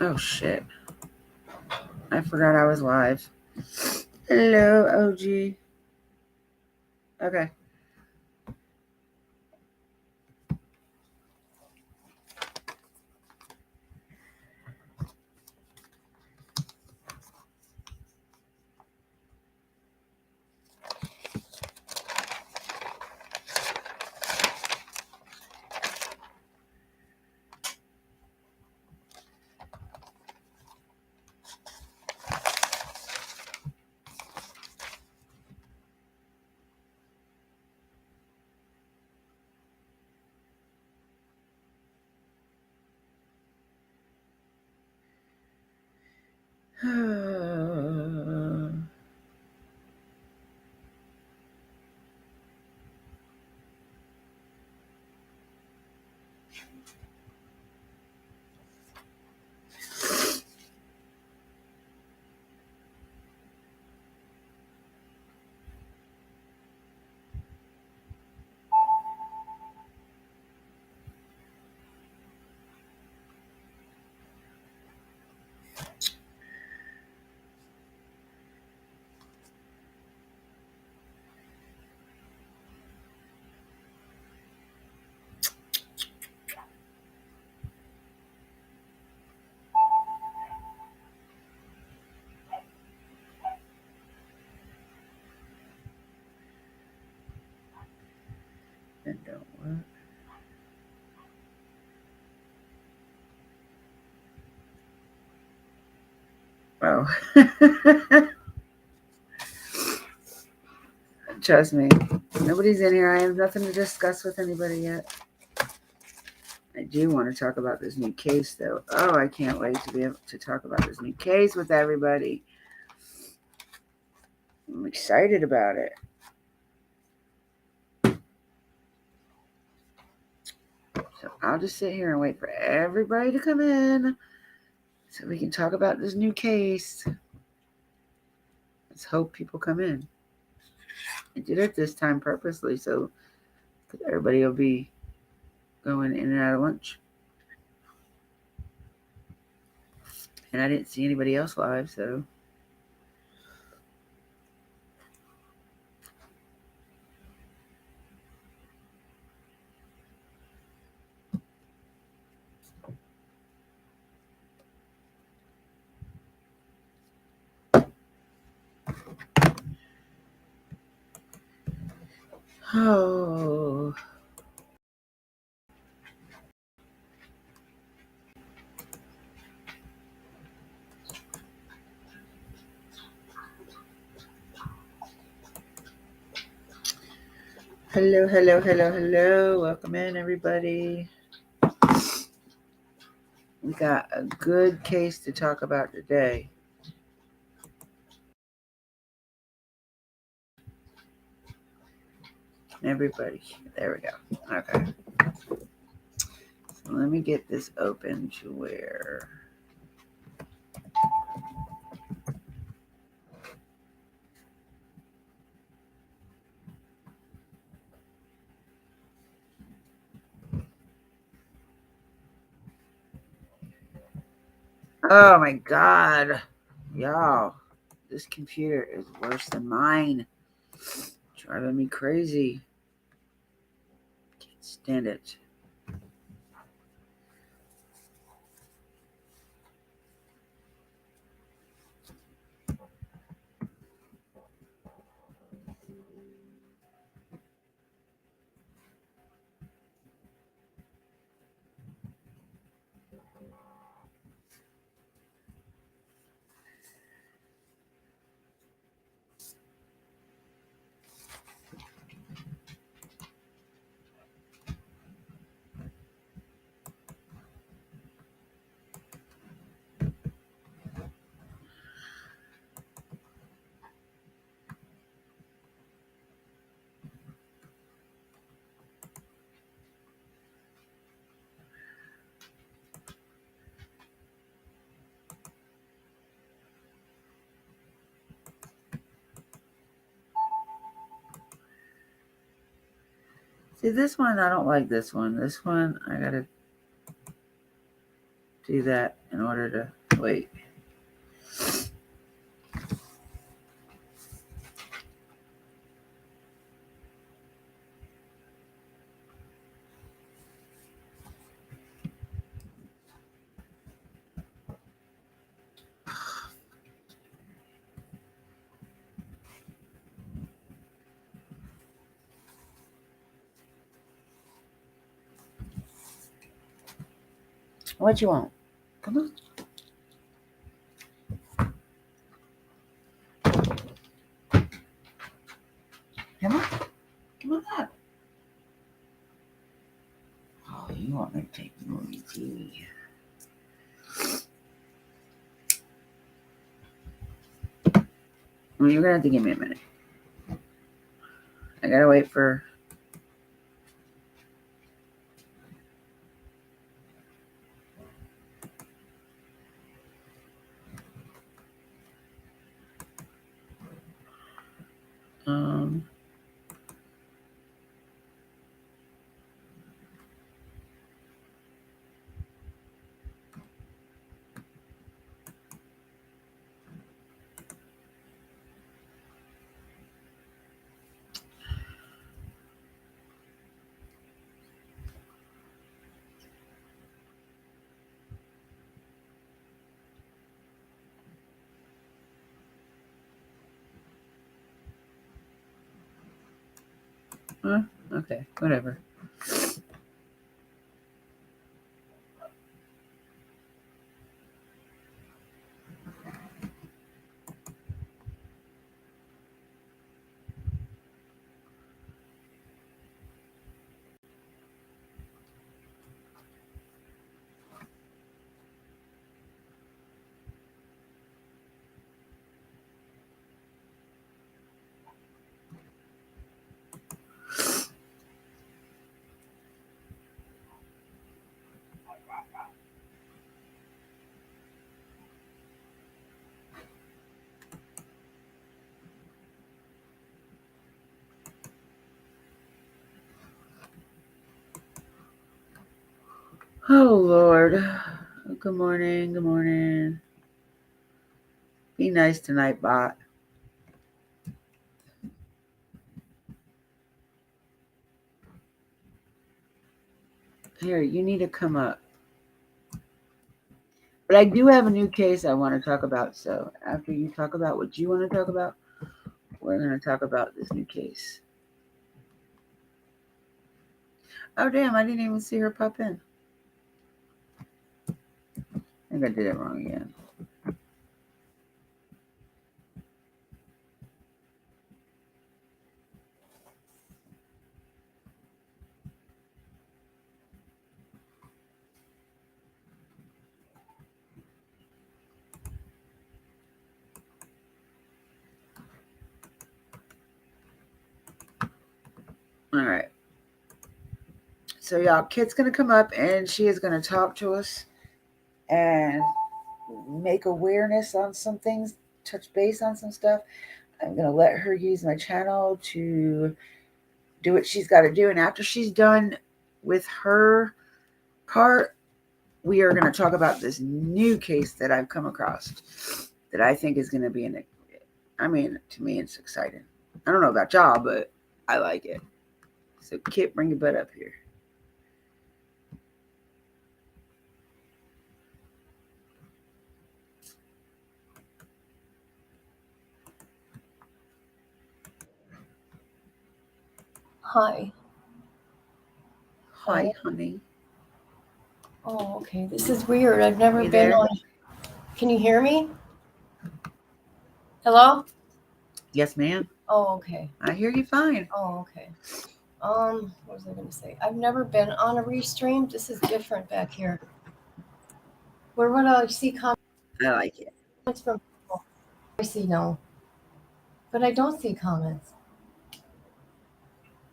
Oh, shit. I forgot I was live. Hello, OG. Okay. That don't work. Oh. Trust me. Nobody's in here. I have nothing to discuss with anybody yet. I do want to talk about this new case, though. Oh, I can't wait to be able to talk about this new case with everybody. I'm excited about it. So I'll just sit here and wait for everybody to come in so we can talk about this new case. Let's hope people come in. I did it this time purposely so everybody will be going in and out of lunch. And I didn't see anybody else live, so. Oh. Hello, hello, hello, hello. Welcome in, everybody. We got a good case to talk about today. Everybody. There we go. Okay. So let me get this open to where. Oh my God. Y'all, this computer is worse than mine. Driving me crazy. Can't stand it. See, this one, I don't like this one. This one, I gotta. do that in order to wait. What you want? Come on. Come on. Come on up. Oh, you want me to take movie TV? Well, you're gonna have to give me a minute. I gotta wait for. Um. Okay. Whatever. Oh Lord. Good morning. Good morning. Be nice tonight, bot. Here, you need to come up. But I do have a new case I want to talk about. So after you talk about what you want to talk about, we're going to talk about this new case. Oh, damn. I didn't even see her pop in. I think I did it wrong again. All right. So, y'all, Kit's going to come up and she is going to talk to us and make awareness on some things, touch base on some stuff. I'm going to let her use my channel to do what she's got to do. And after she's done with her part, we are going to talk about this new case that I've come across that I think is going to be to me, it's exciting. I don't know about y'all, but I like it. So, Kit, bring your butt up here. Hi. Hi, honey. Oh, okay. This is weird. I've never You been there? on. Can you hear me? Hello? Yes, ma'am. Oh, okay. I hear you fine. Oh, okay. What was I going to say? I've never been on a restream. This is different back here. Where would I see comments I like it. from people? I see no, but I don't see comments.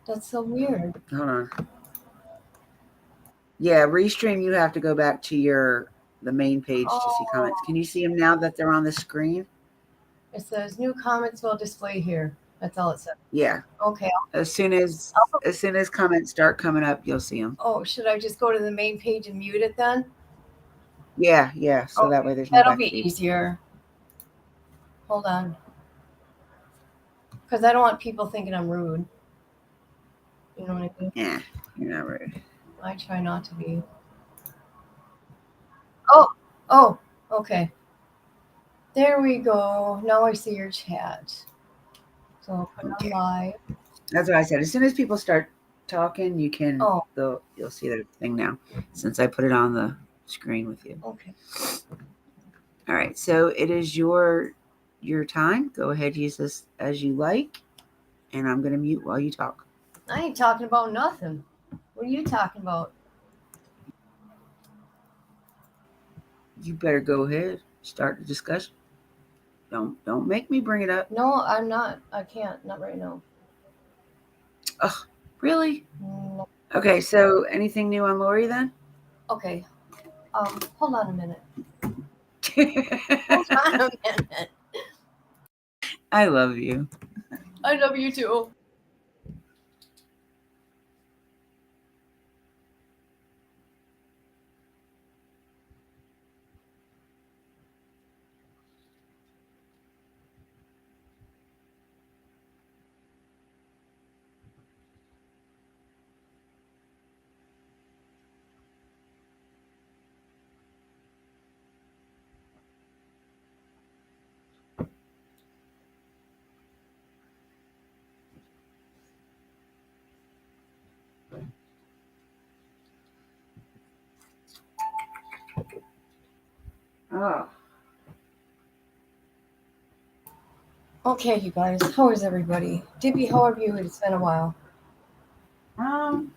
That's so weird. Hold on. Yeah, restream. You have to go back to the main page to see comments. Can you see them now that they're on the screen? It says new comments will display here. That's all it says. Yeah. Okay. As soon as comments start coming up, you'll see them. Oh, should I just go to the main page and mute it then? Yeah, yeah. So that Okay, way there's no that'll be backseat. easier. Hold on, because I don't want people thinking I'm rude. You know what I mean? Yeah, you're not rude. I try not to be. Oh, oh, okay. There we go. Now I see your chat. So I'll put on Okay. live. That's what I said. As soon as people start talking, Oh, you'll see their thing now, since I put it on the screen with you. okay. All right. So it is your time. Go ahead, use this as you like, and I'm gonna mute while you talk. I ain't talking about nothing. What are you talking about? You better go ahead, start the discussion. Don't make me bring it up. No, I'm not. I can't. Not right now. Ugh, really? No. Okay. So anything new on Lori then? Okay. Hold on a minute. Hold on a minute. I love you. I love you too. Oh. Okay, you guys. How is everybody? Dippy, how are you? It's been a while. Um.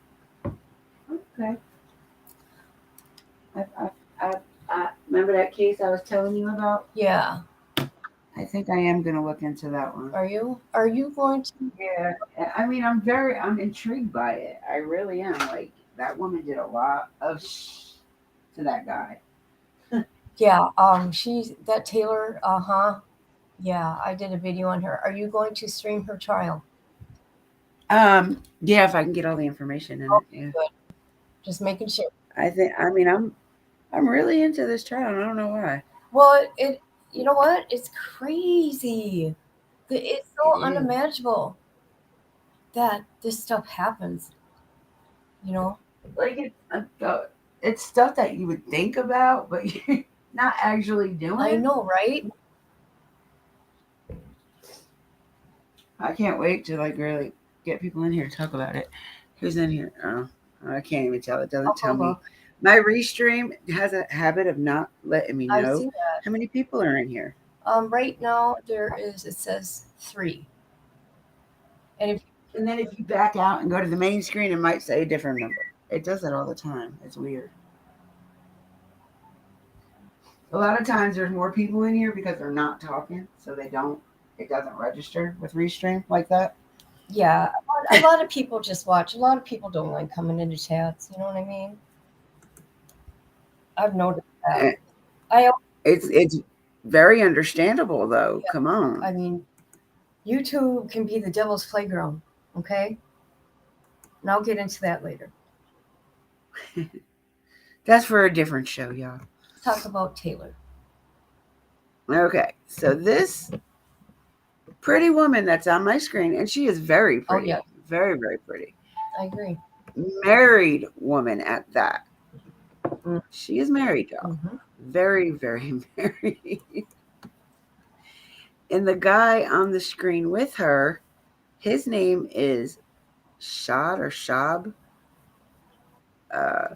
Okay. I, I, I remember that case I was telling you about. Yeah. I think I am gonna look into that one. Are you? Are you going to? Yeah, I mean, I'm intrigued by it. I really am. Like that woman did a lot of to that guy. Yeah. She's that Taylor. Uh huh. Yeah. I did a video on her. Are you going to stream her trial? Yeah, if I can get all the information in it, Okay, yeah. good. Just making sure. I think. I mean, I'm really into this trial, and I don't know why. Well, it. You know what? It's crazy. It's It so is unimaginable that this stuff happens. You know. like it's stuff that you would think about, but you're not actually I doing. know, right? I can't wait to like really get people in here to talk about it. Who's in here? Oh, I can't even tell. It doesn't I'll go tell me. look. My restream has a habit of not letting me I know see that. how many people are in here. Right now there is. It says 3, and if And then if you back out and go to the main screen, it might say a different number. It does that all the time. It's weird. A lot of times there's more people in here because they're not talking, so it doesn't register with restream like that. yeah, a lot of people just watch. A lot of people don't like coming into chats. You know what I mean? I've noticed that. Eh, I it's very understandable though. Yeah, Come on. I mean, YouTube can be the devil's playground. Okay, and I'll get into that later. That's for a different show, y'all. Let's talk about Taylor. Okay, so this pretty woman that's on my screen, and she is very Oh pretty, yeah, very, very pretty. I agree. Married woman at that. She is married, y'all. Mm-hmm. Very, very married. And the guy on the screen with her, his name is Shad or Shab. Uh,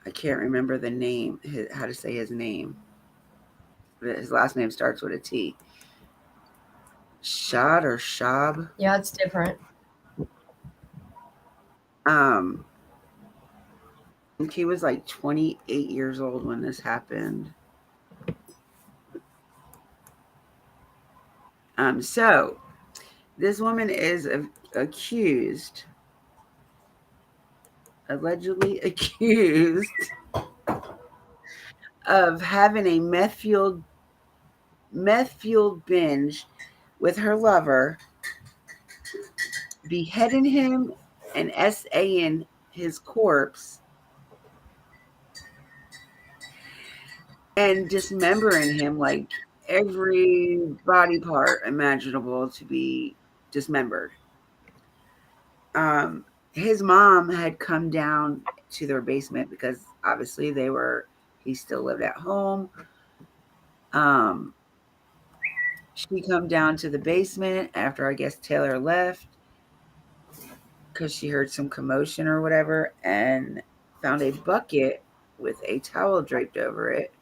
I can't remember the name, how to say his name. His last name starts with a T. Shad or Shab. Yeah, it's different. Um, he was like 28 years old when this happened. So this woman is accused, allegedly accused of having a meth fueled binge with her lover, beheading him and SAing his corpse, and dismembering him, like every body part imaginable to be dismembered. Um, his mom had come down to their basement because obviously he still lived at home. Um, she come down to the basement after I guess Taylor left because she heard some commotion or whatever and found a bucket with a towel draped over it.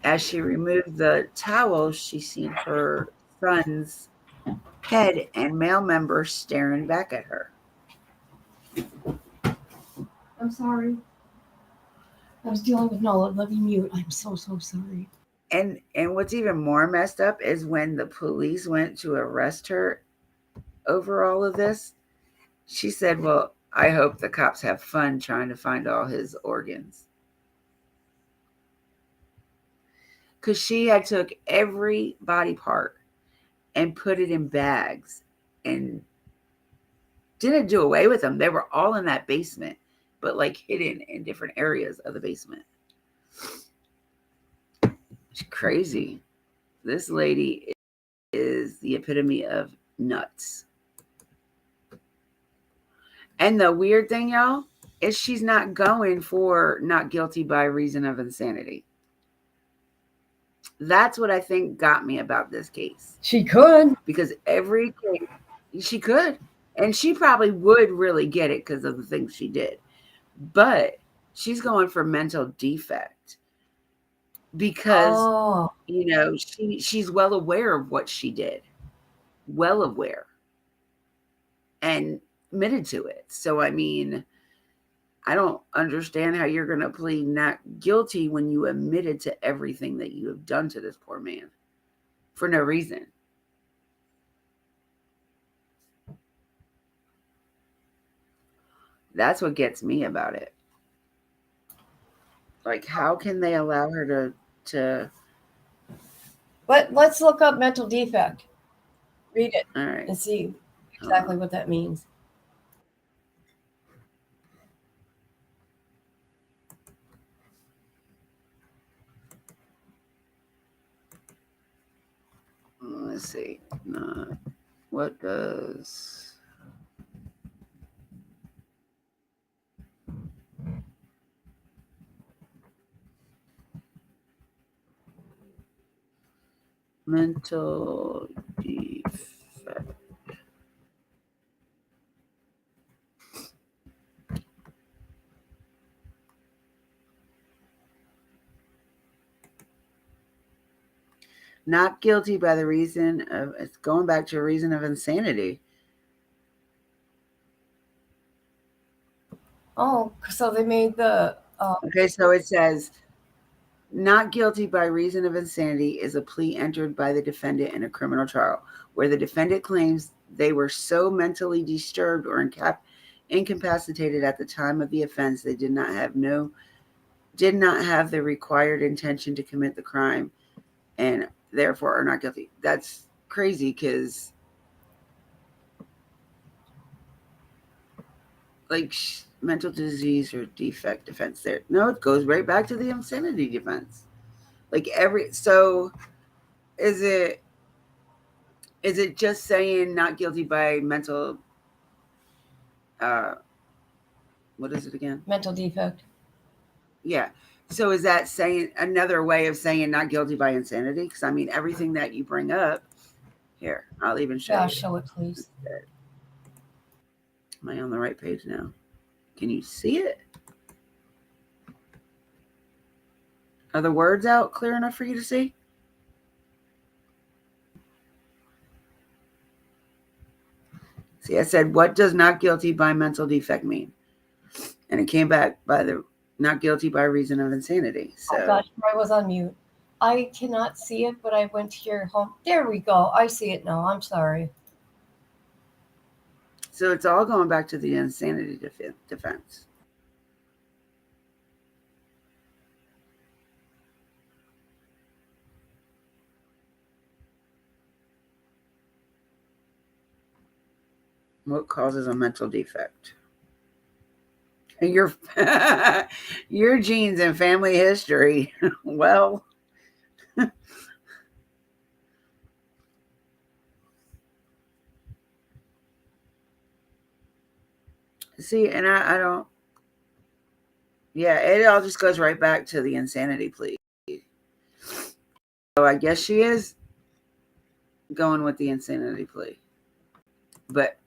As she removed the towel, she seen her son's head and male member staring back at her. I'm sorry. I was dealing with Nola. Let me mute. I'm so sorry. And what's even more messed up is when the police went to arrest her over all of this, she said, "Well, I hope the cops have fun trying to find all his organs." Cuz she had took every body part and put it in bags and didn't do away with them. They were all in that basement, but like hidden in different areas of the basement. It's crazy. This lady is the epitome of nuts. And the weird thing, y'all, is she's not going for not guilty by reason of insanity. That's what I think got me about this case. She could. Because every case, she could. And she probably would really get it because of the things she did. But she's going for mental defect because, Oh. she's well aware of what she did. Well aware. And admitted to it. So, I mean, I don't understand how you're going to plead not guilty when you admitted to everything that you have done to this poor man for no reason. That's what gets me about it. Like, how can they allow her to? Let's look up mental defect. Read it All right, and see exactly what that means. let's see. What does mental defect? Not guilty by the reason of, it's going back to a reason of insanity. Oh, so they made the. Okay, so it says not guilty by reason of insanity is a plea entered by the defendant in a criminal trial where the defendant claims they were so mentally disturbed or incapacitated at the time of the offense they did not have the required intention to commit the crime and therefore are not guilty. That's crazy because like mental disease or defect defense there. No, it goes right back to the insanity defense. Like so is it just saying not guilty by mental uh what is it again? Mental defect. Yeah. So is that saying another way of saying not guilty by insanity? Because I mean everything that you bring up here, I'll even show you. Show it, please. Am I on the right page now? Can you see it? Are the words out clear enough for you to see? See, I said, what does not guilty by mental defect mean? And it came back by the not guilty by reason of insanity. So, oh gosh, I was on mute. I cannot see it, but I went to your home. There we go. I see it now. I'm sorry. so it's all going back to the insanity defense. What causes a mental defect? Your your genes and family history. Well, see, and I don't. Yeah, it all just goes right back to the insanity plea. So I guess she is going with the insanity plea, but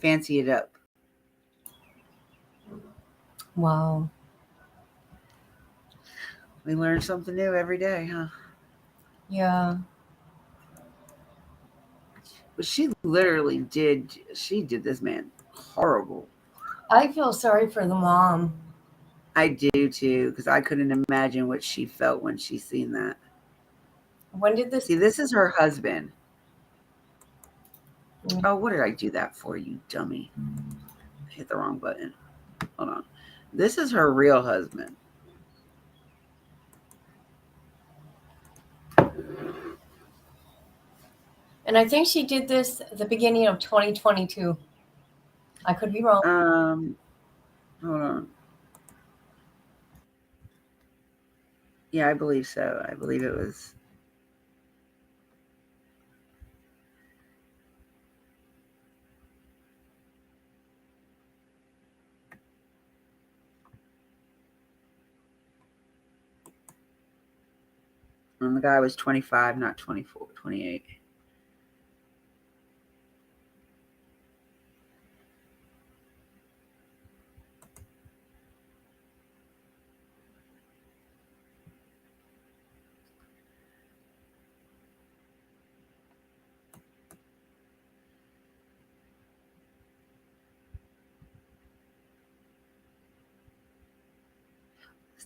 fancy it up. Wow. We learn something new every day, huh? Yeah. But she literally did. She did this man horrible. I feel sorry for the mom. I do too, because I couldn't imagine what she felt when she seen that. When did this? See, this is her husband. Mm. Oh, what did I do that for, you dummy? Hit the wrong button. Hold on. This is her real husband. And I think she did this at the beginning of 2022. I could be wrong. Hold on. Yeah, I believe so. I believe it was. And the guy was 25, not 24, 28.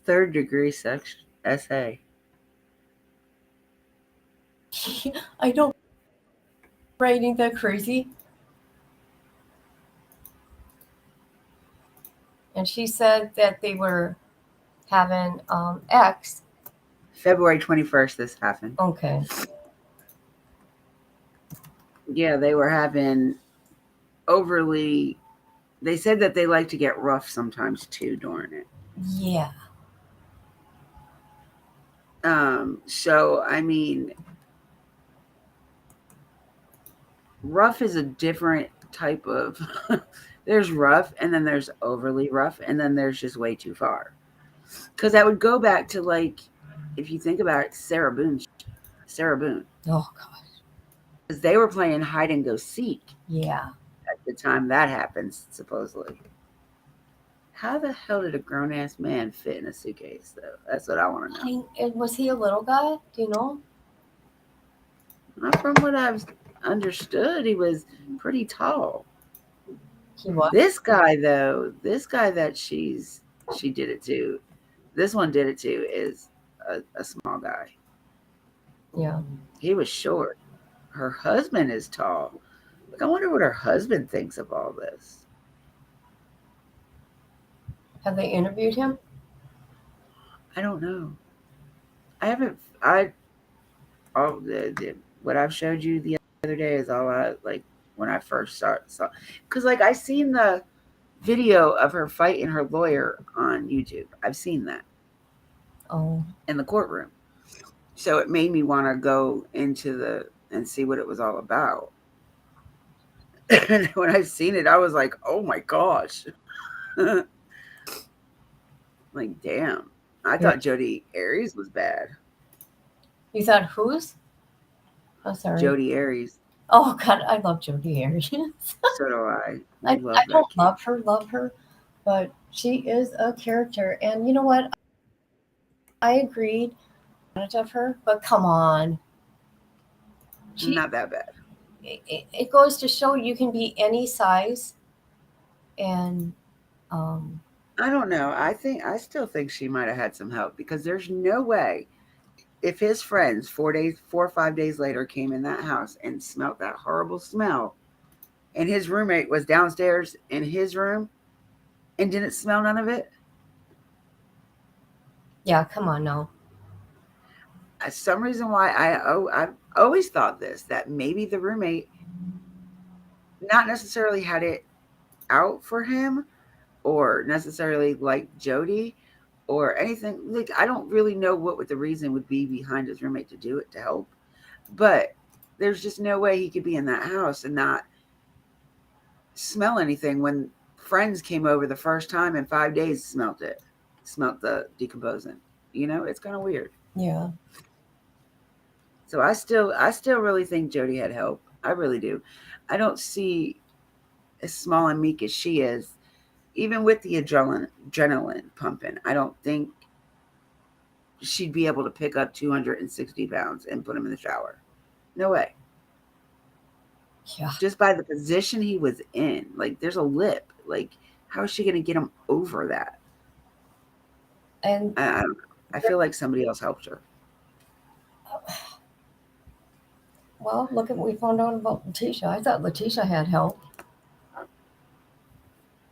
Third degree section essay. I don't writing that crazy. And she said that they were having X. February 21st, this happened. Okay. Yeah, they were having overly. They said that they like to get rough sometimes too during it. Yeah. So I mean, rough is a different type of. There's rough, and then there's overly rough, and then there's just way too far. Because that would go back to like, if you think about it, Sarah Boone, Oh gosh. because they were playing hide and go seek Yeah. at the time that happens, supposedly. How the hell did a grown ass man fit in a suitcase, though? That's what I want to know. Was he a little guy? Do you know? From what I've understood, he was pretty tall. He was. This guy, though, this guy that she did it to, this one did it to, is a small guy. Yeah. He was short. Her husband is tall. Like, I wonder what her husband thinks of all this. Have they interviewed him? I don't know. I haven't. I all what I've showed you the other day is all I like when I first saw. Because like I seen the video of her fighting her lawyer on YouTube. I've seen that Oh. in the courtroom. So it made me want to go into the and see what it was all about. And when I seen it, I was like, "Oh my gosh!" Like, damn. I Yeah. thought Jodi Aries was bad. You thought whose? Oh, sorry. Jodi Aries. Oh God, I love Jodi Arias. So do I. I, We love I that don't kid. love her, but she is a character. And you know what? I agreed of her, but come on, she. Not that bad. It goes to show you can be any size, and um, I don't know. I still think she might have had some help because there's no way if his friends 4 or 5 days later came in that house and smelt that horrible smell, and his roommate was downstairs in his room and didn't smell none of it. yeah, come on now. Some reason why I've always thought this that maybe the roommate not necessarily had it out for him or necessarily like Jody or anything. Like, I don't really know what the reason would be behind his roommate to do it to help, but there's just no way he could be in that house and not smell anything when friends came over the first time in 5 days, smelt the decomposing. It's kind of weird. Yeah. So I still really think Jody had help. I really do. I don't see, as small and meek as she is, even with the adrenaline pumping, I don't think she'd be able to pick up 260 pounds and put him in the shower. No way. Yeah. Just by the position he was in, like there's a lip. Like, how is she going to get him over that? And I don't know. I feel like somebody else helped her. well, look at what we found out about Letitia. I thought Letitia had help.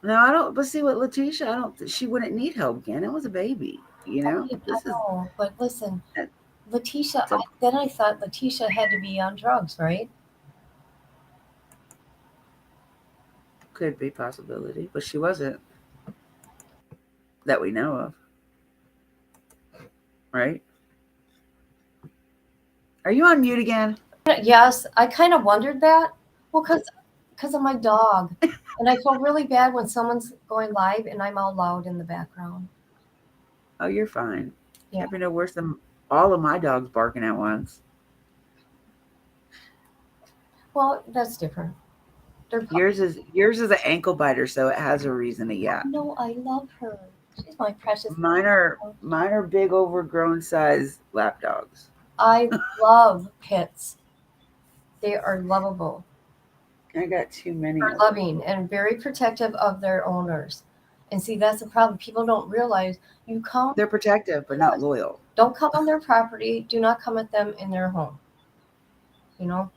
No, I don't. But see, with Letitia, I don't. She wouldn't need help again. It was a baby. I This is know, but listen, that Letitia. a, Then I thought Letitia had to be on drugs, right? could be possibility, but she wasn't, that we know of, right? Are you on mute again? Yes, I kind of wondered that. Well, because of my dog, and I feel really bad when someone's going live and I'm all loud in the background. Oh, you're fine. Yeah. Can't be no worse than all of my dogs barking at once. Well, that's different. They're Yours is an ankle biter, so it has a reason to yap. no, I love her. She's my precious. Mine are big overgrown size lap dogs. I love pits. They are lovable. I got too many Are of them. loving and very protective of their owners. And see, that's the problem. People don't realize you come, They're protective, but not loyal. don't come on their property. Do not come at them in their home. You know,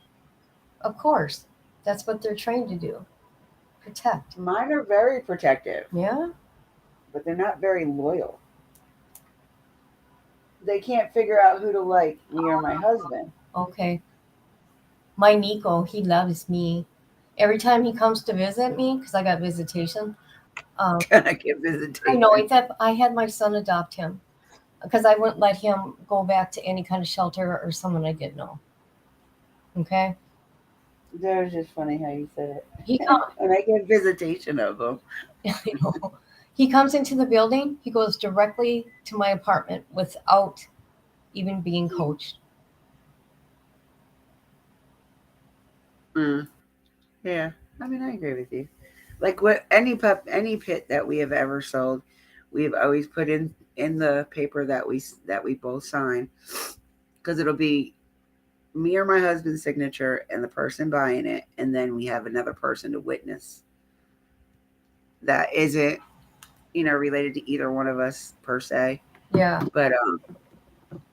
of course, that's what they're trained to do. Protect. Mine are very protective, Yeah. but they're not very loyal. They can't figure out who to like, me or my husband. Okay. My Nico, he loves me. Every time he comes to visit me, because I got visitation. Um, Can I get I know. visitation? Except I had my son adopt him because I wouldn't let him go back to any kind of shelter or someone I didn't know. Okay. That was just funny how you said He it. And I get visitation of them. you know, he comes into the building. He goes directly to my apartment without even being coached. Mm, yeah, I mean, I agree with you. Like, what any pit that we have ever sold, we've always put in the paper that we both sign, because it'll be me or my husband's signature and the person buying it, and then we have another person to witness that isn't related to either one of us per se, Yeah. but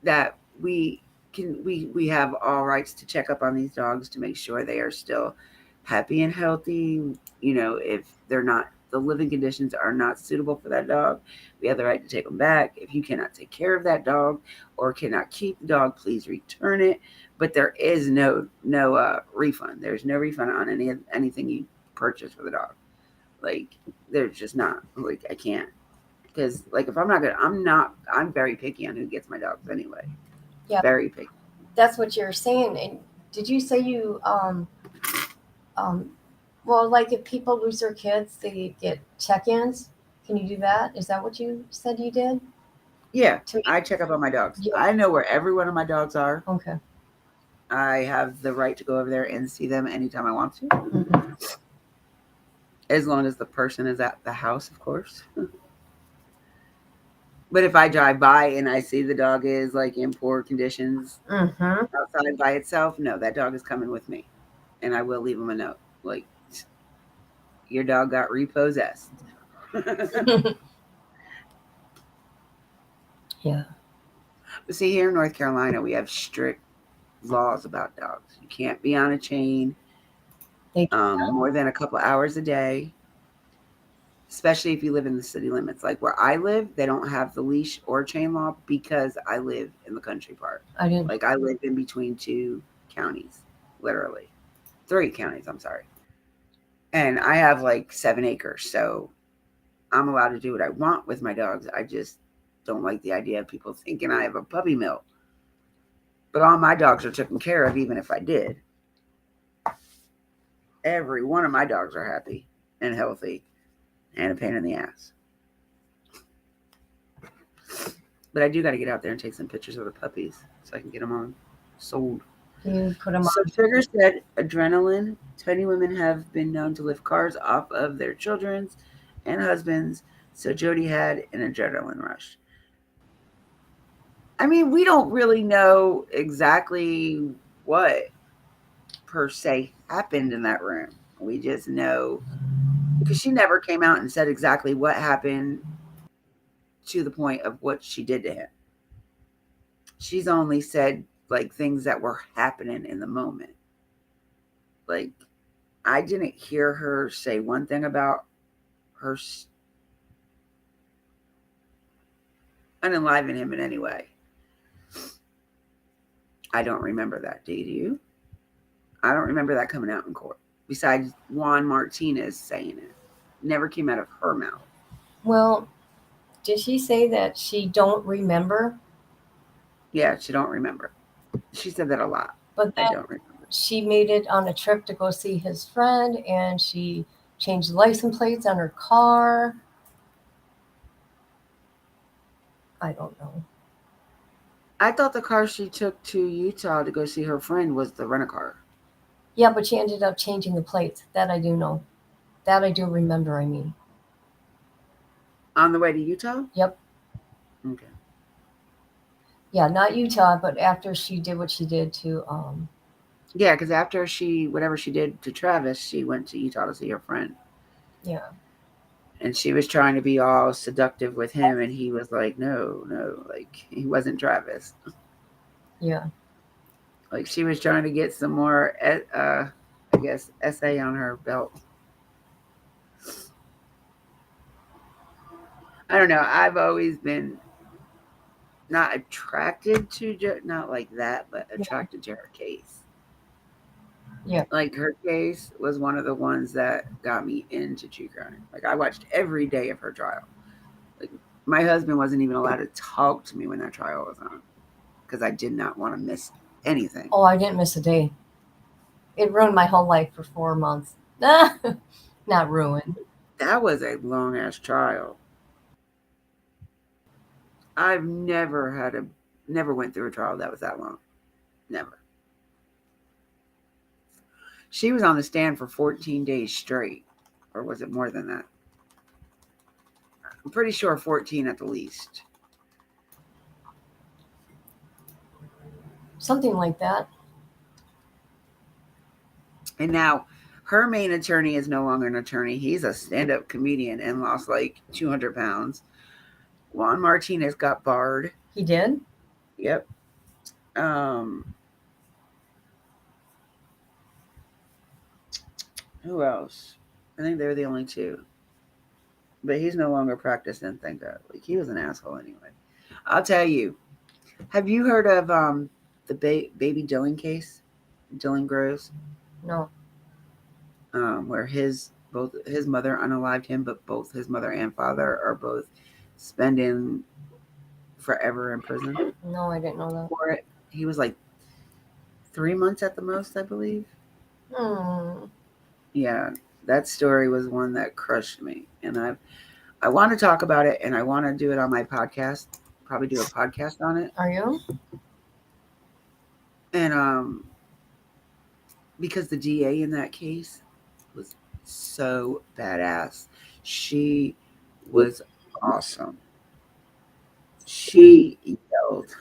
that we have all rights to check up on these dogs to make sure they are still happy and healthy. If they're not, the living conditions are not suitable for that dog, we have the right to take them back. If you cannot take care of that dog or cannot keep the dog, please return it. But there is no refund. There's no refund on anything you purchase for the dog. Like, there's just not. Like, I can't, because like, if I'm very picky on who gets my dogs anyway. Yeah. Very picky. That's what you're saying. And did you say you um well, like if people lose their kids, they get check-ins? Can you do that? Is that what you said you did? Yeah, To I check up on my dogs. yeah. I know where every one of my dogs are. Okay. I have the right to go over there and see them anytime I want to, Hmm. as long as the person is at the house, of course. But if I drive by and I see the dog is like in poor conditions Hmm. outside by itself, no, that dog is coming with me, and I will leave him a note. Like, your dog got repossessed. Yeah. But see, here in North Carolina, we have strict laws about dogs. You can't be on a chain They more than a couple hours a day, especially if you live in the city limits. Like where I live, they don't have the leash or chain law because I live in the country part. I didn't. Like, I live in between two counties, literally. Three counties, I'm sorry. And I have like 7 acres. So I'm allowed to do what I want with my dogs. I just don't like the idea of people thinking I have a puppy mill. But all my dogs are taken care of, even if I did. Every one of my dogs are happy and healthy and a pain in the ass. But I do got to get out there and take some pictures of the puppies so I can get them on sold. You put them So on. Sugar said adrenaline. Tiny women have been known to lift cars off of their children's and husbands. So Jody had an adrenaline rush. I mean, we don't really know exactly what per se happened in that room. We just know because she never came out and said exactly what happened to the point of what she did to him. She's only said like things that were happening in the moment. Like I didn't hear her say one thing about her unenliven him in any way. I don't remember that. Do you? I don't remember that coming out in court. Besides Juan Martinez saying it, never came out of her mouth. Well, did she say that she don't remember? Yeah, she don't remember. She said that a lot. But I then don't remember. she made it on a trip to go see his friend, and she changed the license plates on her car. I don't know. I thought the car she took to Utah to go see her friend was the rent a car. Yeah, but she ended up changing the plates. That I do know. That I do remember. I mean, On the way to Utah? yep. Okay. Yeah, not Utah, but after she did what she did to, Yeah, because after whatever she did to Travis, she went to Utah to see her friend. yeah, And she was trying to be all seductive with him, and he was like, no, no, like he wasn't Travis. yeah. Like she was trying to get some more, I guess, essay on her belt. I don't know. I've always been not attracted to, not like that, but attracted to her case. Yeah. Like her case was one of the ones that got me into true crime. Like I watched every day of her trial. Like my husband wasn't even allowed to talk to me when that trial was on because I did not want to miss anything. Oh, I didn't miss a day. It ruined my whole life for 4 months. Not ruined. That was a long ass trial. I've never went through a trial that was that long. Never. She was on the stand for 14 days straight, or was it more than that? I'm pretty sure 14 at the least. Something like that. And now her main attorney is no longer an attorney. He's a stand up comedian and lost like 200 pounds. Juan Martinez got barred. He did? Yep. Um, who else? I think they're the only two. But he's no longer practicing, thank God. Like he was an asshole anyway. I'll tell you. Have you heard of the baby Dylan case? Dylan Groves, No. where his mother unalived him, but both his mother and father are both spending forever in prison No, I didn't know that. for it. He was like 3 months at the most, I believe. Hmm. Yeah, that story was one that crushed me, and I want to talk about it, and I want to do it on my podcast. Probably do a podcast on it, Are you? and because the DA in that case was so badass. She was awesome. She yelled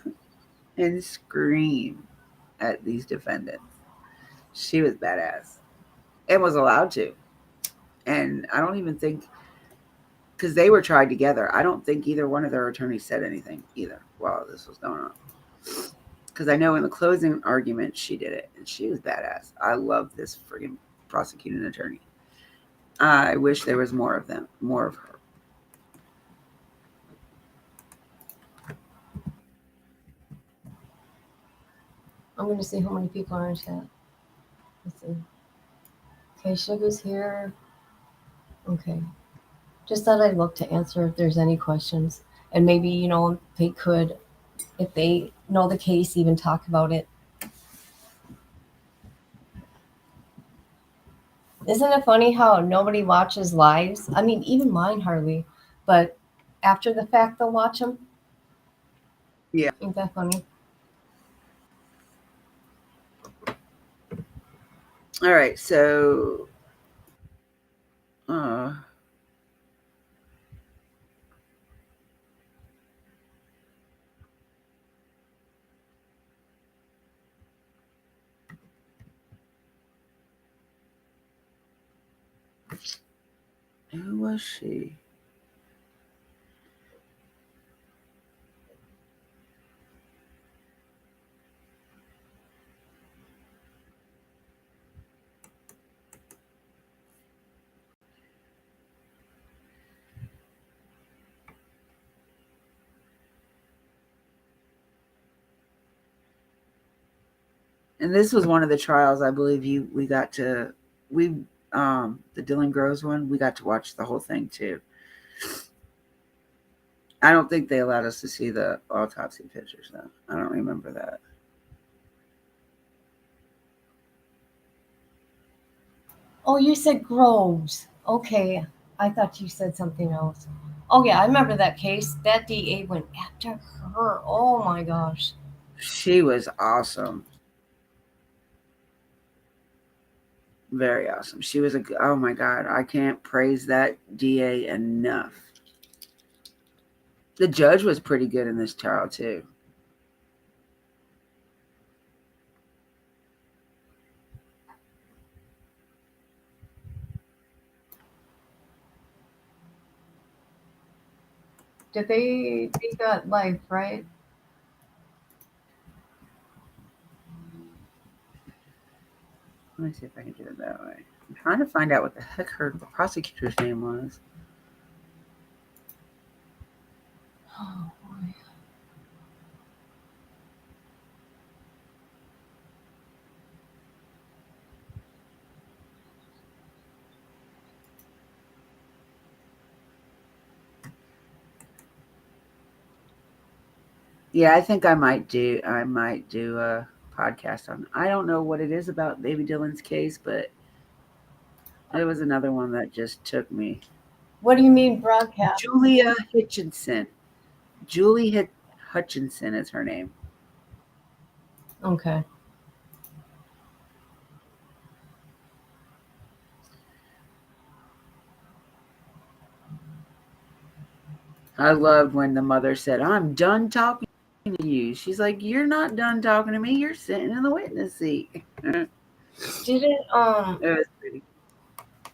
and screamed at these defendants. She was badass and was allowed to. And I don't even think because they were tried together. I don't think either one of their attorneys said anything either while this was going on. Because I know in the closing argument she did it, and she was badass. I love this friggin' prosecuting attorney. I wish there was more of them, more of her. I'm going to see how many people are in chat. Let's see. Okay, Sugar's here. Okay. Just thought I'd look to answer if there's any questions. And maybe, they could, if they know the case, even talk about it. Isn't it funny how nobody watches lives? I mean, even mine hardly. But after the fact, they'll watch them. Yeah. Ain't that funny? All right. So, uh, who was she? And this was one of the trials I believe we the Dylan Groves one, we got to watch the whole thing too. I don't think they allowed us to see the autopsy pictures though. I don't remember that. Oh, you said Groves. Okay. I thought you said something else. Oh, yeah, I remember that case. That DA went after her. Oh, my gosh. She was awesome. Very awesome. She was oh my god, I can't praise that DA enough. The judge was pretty good in this trial too. They got life, right? Let me see if I can do it that way. I'm trying to find out what the heck her the prosecutor's name was. Oh, boy. Yeah, I think I might do a podcast on. I don't know what it is about Baby Dylan's case, but it was another one that just took me. What do you mean broadcast? Julia Hutchinson. Hutchinson is her name. Okay. I loved when the mother said, "I'm done talking to you." She's like, "You're not done talking to me. You're sitting in the witness seat." It Didn't, was pretty.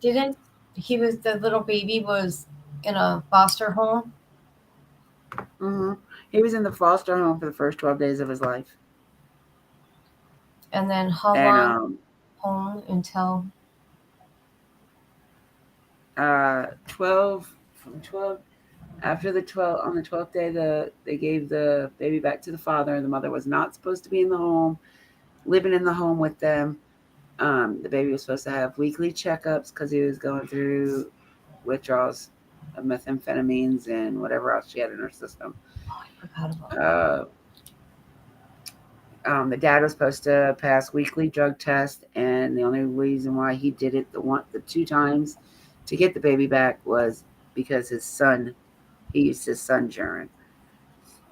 didn't, he was, the little baby was in a foster home? Hmm. He was in the foster home for the first 12 days of his life. And then how And long home until, 12 from 12 after the 12 on the 12th day they gave the baby back to the father. The mother was not supposed to be in the home, living in the home with them. The baby was supposed to have weekly checkups because he was going through withdrawals of methamphetamines and whatever else she had in her system. oh, I forgot about that. uh, the dad was supposed to pass weekly drug tests, and the only reason why he did it the 2 times to get the baby back was because his son, he used his son's urine,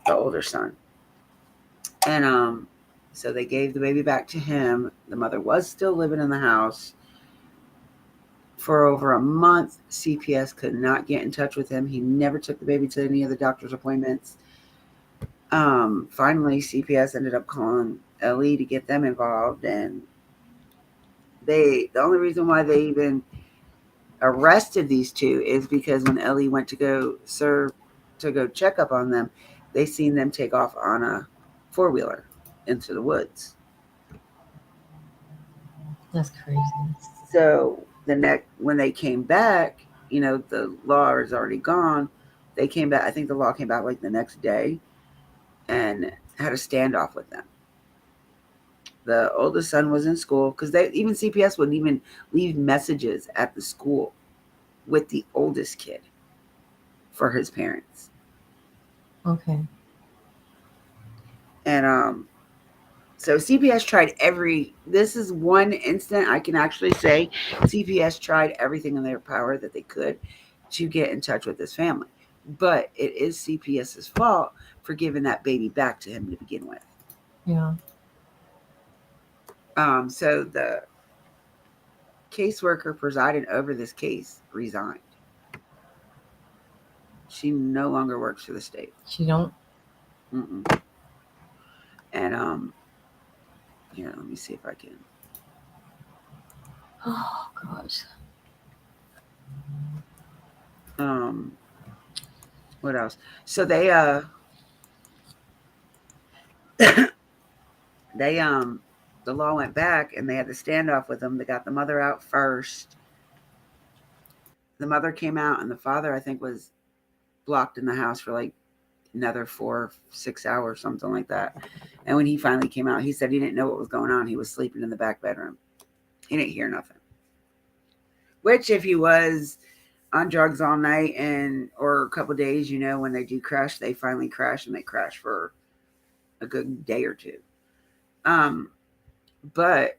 the older son, and so they gave the baby back to him. The mother was still living in the house for over a month. CPS could not get in touch with him. He never took the baby to any of the doctor's appointments. Finally, CPS ended up calling LE to get them involved, and the only reason why they even arrested these two is because when Ellie went to go serve to go check up on them, they seen them take off on a 4-wheeler into the woods. That's crazy. So the next when they came back, the law is already gone. They came back. I think the law came back like the next day and had a standoff with them. The oldest son was in school because they even CPS wouldn't even leave messages at the school with the oldest kid. for his parents. Okay. And so CPS tried this is one instant I can actually say CPS tried everything in their power that they could to get in touch with this family. But it is CPS's fault for giving that baby back to him to begin with. Yeah. So the caseworker presiding over this case resigned. She no longer works for the state. She don't. Mm-mm. And here, let me see if I can. Oh gosh. Um, what else? So they they the law went back and they had the standoff with them. They got the mother out first. The mother came out and the father I think was blocked in the house for like another 4 6 hours, something like that. And when he finally came out, he said he didn't know what was going on. He was sleeping in the back bedroom. He didn't hear nothing. Which, if he was on drugs all night and or a couple days, when they do crash, they finally crash and they crash for a good day or two. Um, but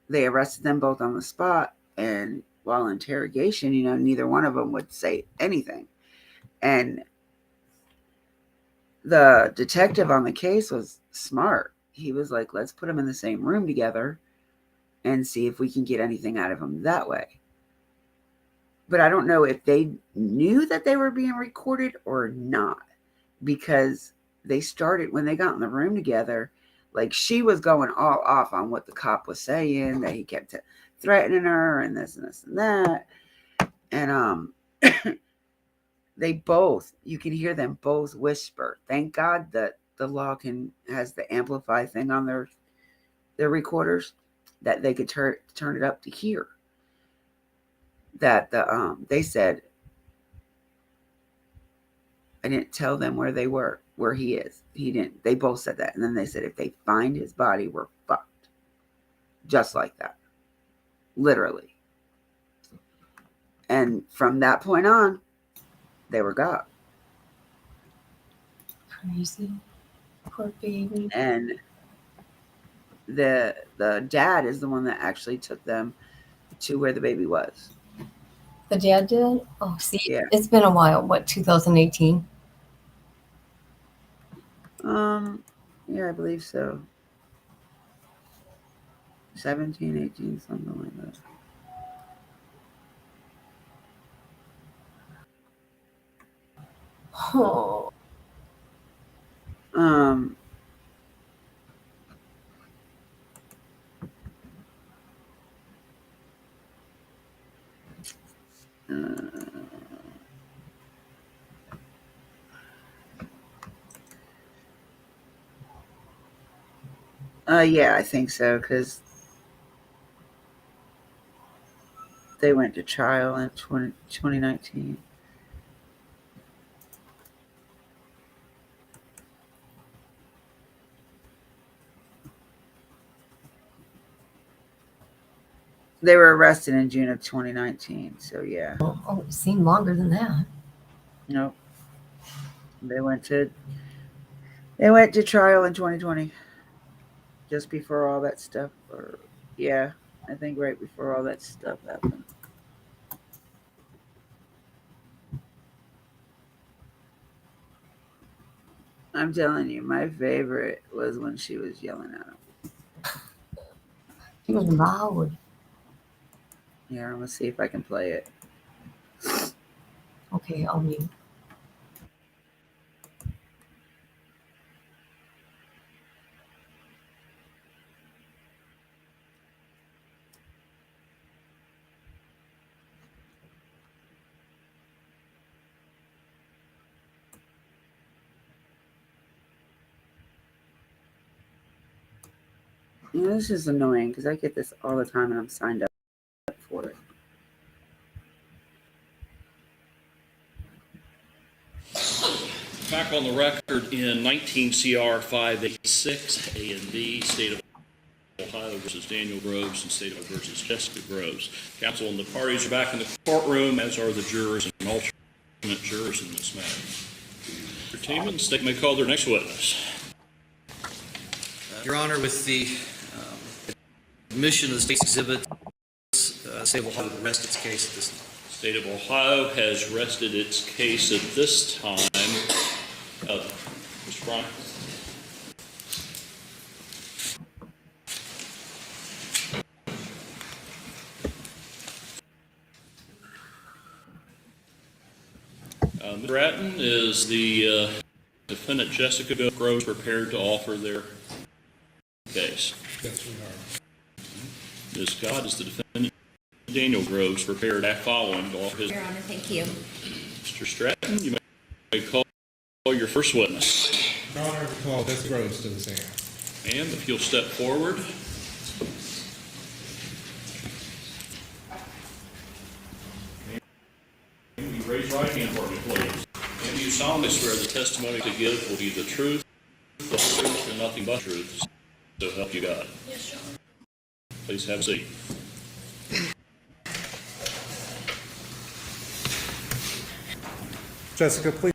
they arrested them both on the spot, and while interrogation, neither one of them would say anything. And the detective on the case was smart. He was like, let's put them in the same room together and see if we can get anything out of them that way. But I don't know if they knew that they were being recorded or not, because they started when they got in the room together. Like, she was going all off on what the cop was saying, that he kept threatening her and this and this and that. And you can hear them both whisper. Thank God that the law has the amplify thing on their recorders, that they could turn it up to hear. That they said, I didn't tell them where they were, where he is. He didn't. They both said that. And then they said, if they find his body, we're fucked. Just like that. Literally. And from that point on, they were got. Crazy. Poor baby. And the dad is the one that actually took them to where the baby was. The dad did? Oh, see, Yeah. it's been a while. What, 2018? Yeah, I believe so. 17, 18, something like that. Oh. Um, yeah, I think so, because they went to trial in 2019. They were arrested in June of 2019. So yeah. Oh, it seemed longer than that. Nope. They went to trial in 2020, just before all that stuff. Or yeah, I think right before all that stuff happened. I'm telling you, my favorite was when she was yelling at him. She was loud. Yeah, I'm gonna see if I can play it. Okay, I'll mute. This is annoying because I get this all the time and I'm signed up for it. Back on the record in 19 CR 586 A and B, State of Ohio versus Daniel Groves and State of versus Jessica Groves. Counsel and the parties are back in the courtroom, as are the jurors and alternate. jurors in this matter. Mr. Teeman, the state may call their next witness. Your Honor, with the admission of the state's exhibit, the state of Ohio will rest its case at this time. State of Ohio has rested its case at this time. Mr. Bryant. Ms. Bratton, is the defendant Jessica Groves prepared to offer their case? Yes, we are. Ms. Scott, is the defendant Daniel Groves prepared following to offer his? Your Honor, thank you. Mr. Stratton, you may call your first witness. Your Honor, we call Jessica Groves to the stand. And if you'll step forward. And you raise your right hand for me, please. And you solemnly swear the testimony to give will be the truth, the whole truth, and nothing but truth. So help you God. Yes, Your Honor. Please have a seat. Jessica, please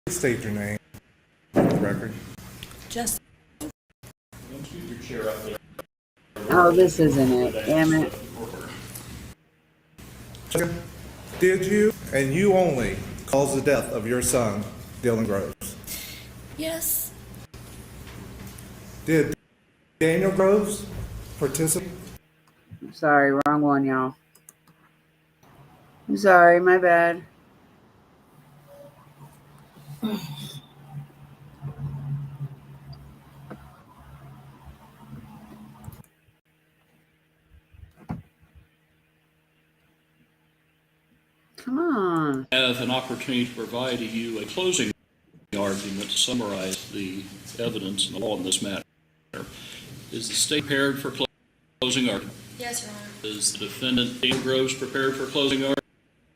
state your name for the record. Just Don't scoot your chair up there. Oh, this isn't it. Damn it. Jessica, did you and you only cause the death of your son, Dylan Groves? yes, Did Daniel Groves participate? I'm sorry, wrong one, y'all. I'm sorry, my bad. Come on. I have an opportunity to provide to you a closing argument to summarize the evidence and the law in this matter. Is the state prepared for closing argument? yes, Your Honor. Is the defendant Daniel Groves prepared for closing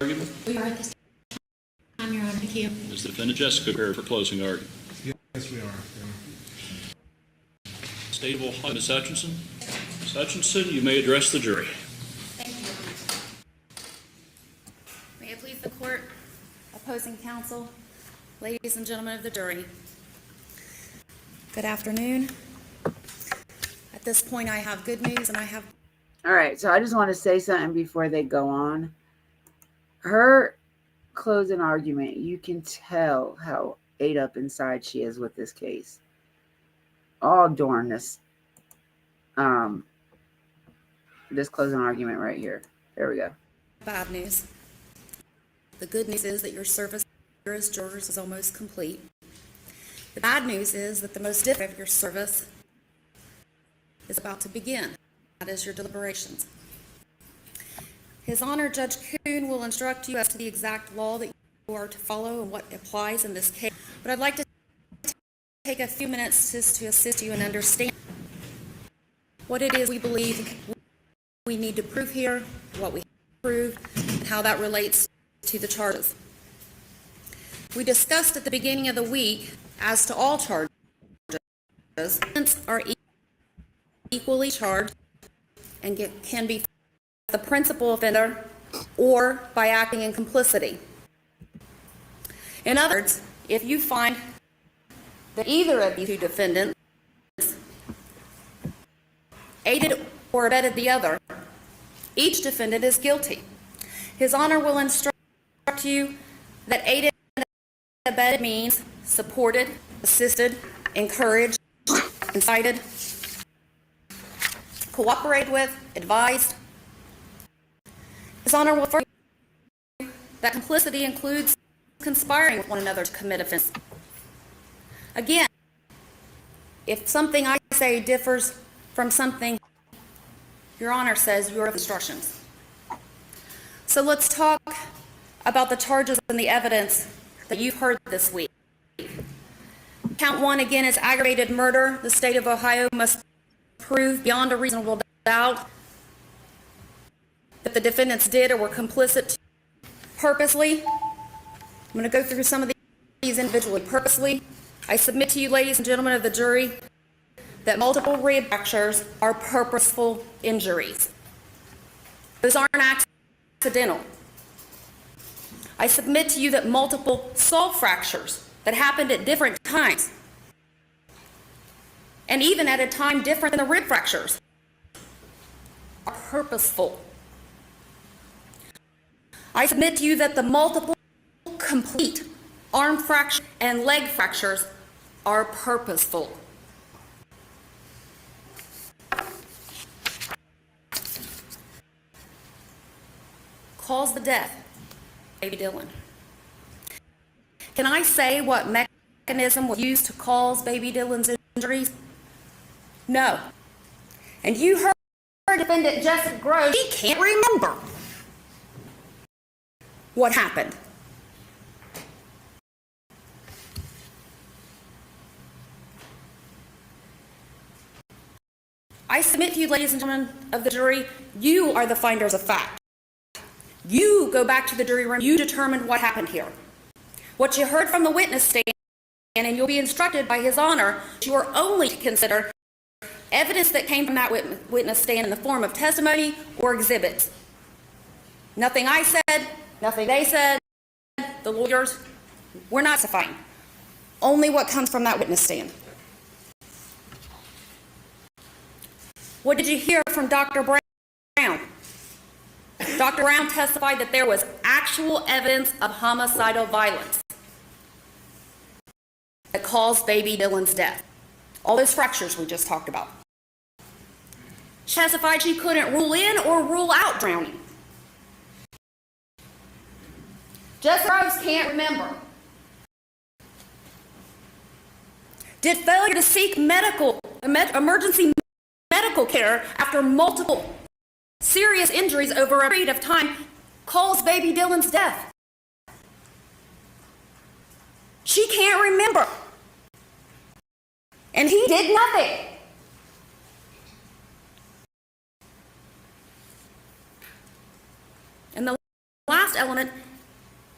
argument? We are at this time, Your Honor. Thank you. Is the defendant Jessica prepared for closing argument? Yes, we are. State of Ohio, Ms. Hutchinson. Ms. Hutchinson, you may address the jury. Thank you. May it please the court, opposing counsel, ladies and gentlemen of the jury. Good afternoon. At this point, I have good news and I have. All right, so I just want to say something before they go on. Her closing argument, you can tell how ate up inside she is with this case. All during this closing argument right here. There we go. Bad news. The good news is that your service here as jurors is almost complete. The bad news is that the most difficult of your service is about to begin. That is your deliberations. His Honor, Judge Kuhn will instruct you as to the exact law that you are to follow and what applies in this case. But I'd like to take a few minutes just to assist you in understanding what it is we believe we need to prove here, what we have proved, and how that relates to the charges. We discussed at the beginning of the week as to all charges are equally charged and can be the principal offender or by acting in complicity. In other words, if you find that either of these two defendants aided or abetted the other, each defendant is guilty. His Honor will instruct you that aided and abetted means supported, assisted, encouraged, incited, cooperated with, advised. His Honor will refer you that complicity includes conspiring with one another to commit offense. Again, if something I say differs from something Your Honor says, your instructions. So let's talk about the charges and the evidence that you've heard this week. Count 1 again is aggravated murder. The state of Ohio must prove beyond a reasonable doubt that the defendants did or were complicit purposely. I'm going to go through some of these individually. Purposely, I submit to you, ladies and gentlemen of the jury, that multiple rib fractures are purposeful injuries. Those aren't accidental. I submit to you that multiple skull fractures that happened at different times, and even at a time different than the rib fractures, are purposeful. I submit to you that the multiple complete arm fractures and leg fractures are purposeful. Cause the death, baby Dylan. Can I say what mechanism was used to cause baby Dylan's injuries? No. And you heard defendant Jessica Groves, she can't remember what happened. I submit to you, ladies and gentlemen of the jury, you are the finders of fact. You go back to the jury room, you determine what happened here. What you heard from the witness stand, and you'll be instructed by His Honor, you are only to consider evidence that came from that witness stand in the form of testimony or exhibits. Nothing I said, nothing they said, the lawyers, we're not testifying. Only what comes from that witness stand. What did you hear from Dr. Brown? Dr. Brown testified that there was actual evidence of homicidal violence that caused baby Dylan's death. All those fractures we just talked about. She testified she couldn't rule in or rule out drowning. Jessica Groves can't remember. Did failure to seek emergency medical care after multiple serious injuries over a period of time cause baby Dylan's death? She can't remember. And he did nothing. And the last element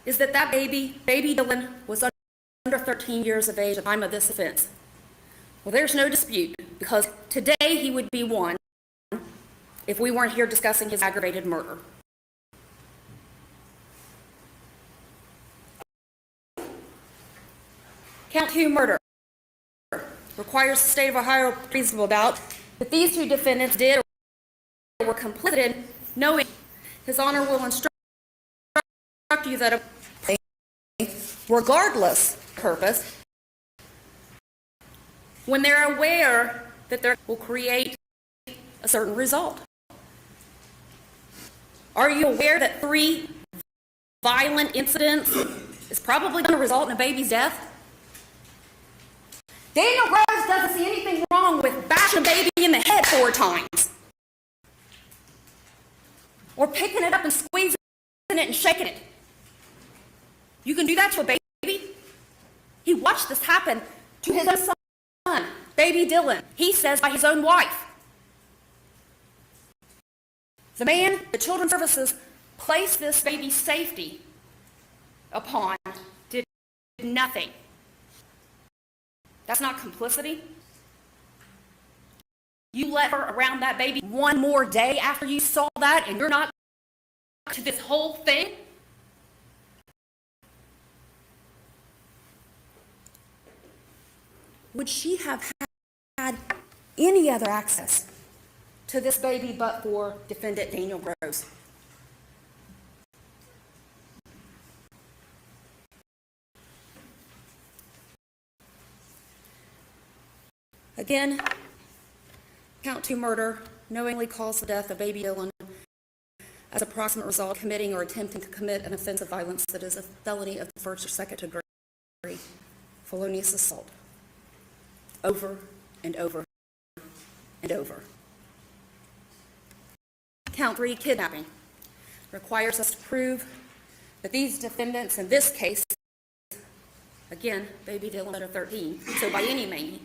is that baby Dylan, was under 13 years of age at the time of this offense. Well, there's no dispute, because today he would be one if we weren't here discussing his aggravated murder. Count 2 murder requires the state of Ohio reasonable doubt that these two defendants did or were complicit, knowing. His Honor will instruct you that regardless of purpose, when they're aware that they will create a certain result. Are you aware that 3 violent incidents is probably going to result in a baby's death? Daniel Groves doesn't see anything wrong with bashing a baby in the head 4 times. Or picking it up and squeezing it and shaking it. You can do that to a baby. He watched this happen to his own son, baby Dylan. He says by his own wife. The man the Children's Services placed this baby's safety upon did nothing. That's not complicity. You let her around that baby one more day after you saw that, and you're not to this whole thing? Would she have had any other access to this baby but for defendant Daniel Groves? Again, count 2 murder knowingly caused the death of baby Dylan as a proximate result of committing or attempting to commit an offense of violence that is a felony of the 1st or 2nd degree, felonious assault, over and over and over. Count 3, kidnapping, requires us to prove that these defendants in this case, again, baby Dylan under 13, so by any means,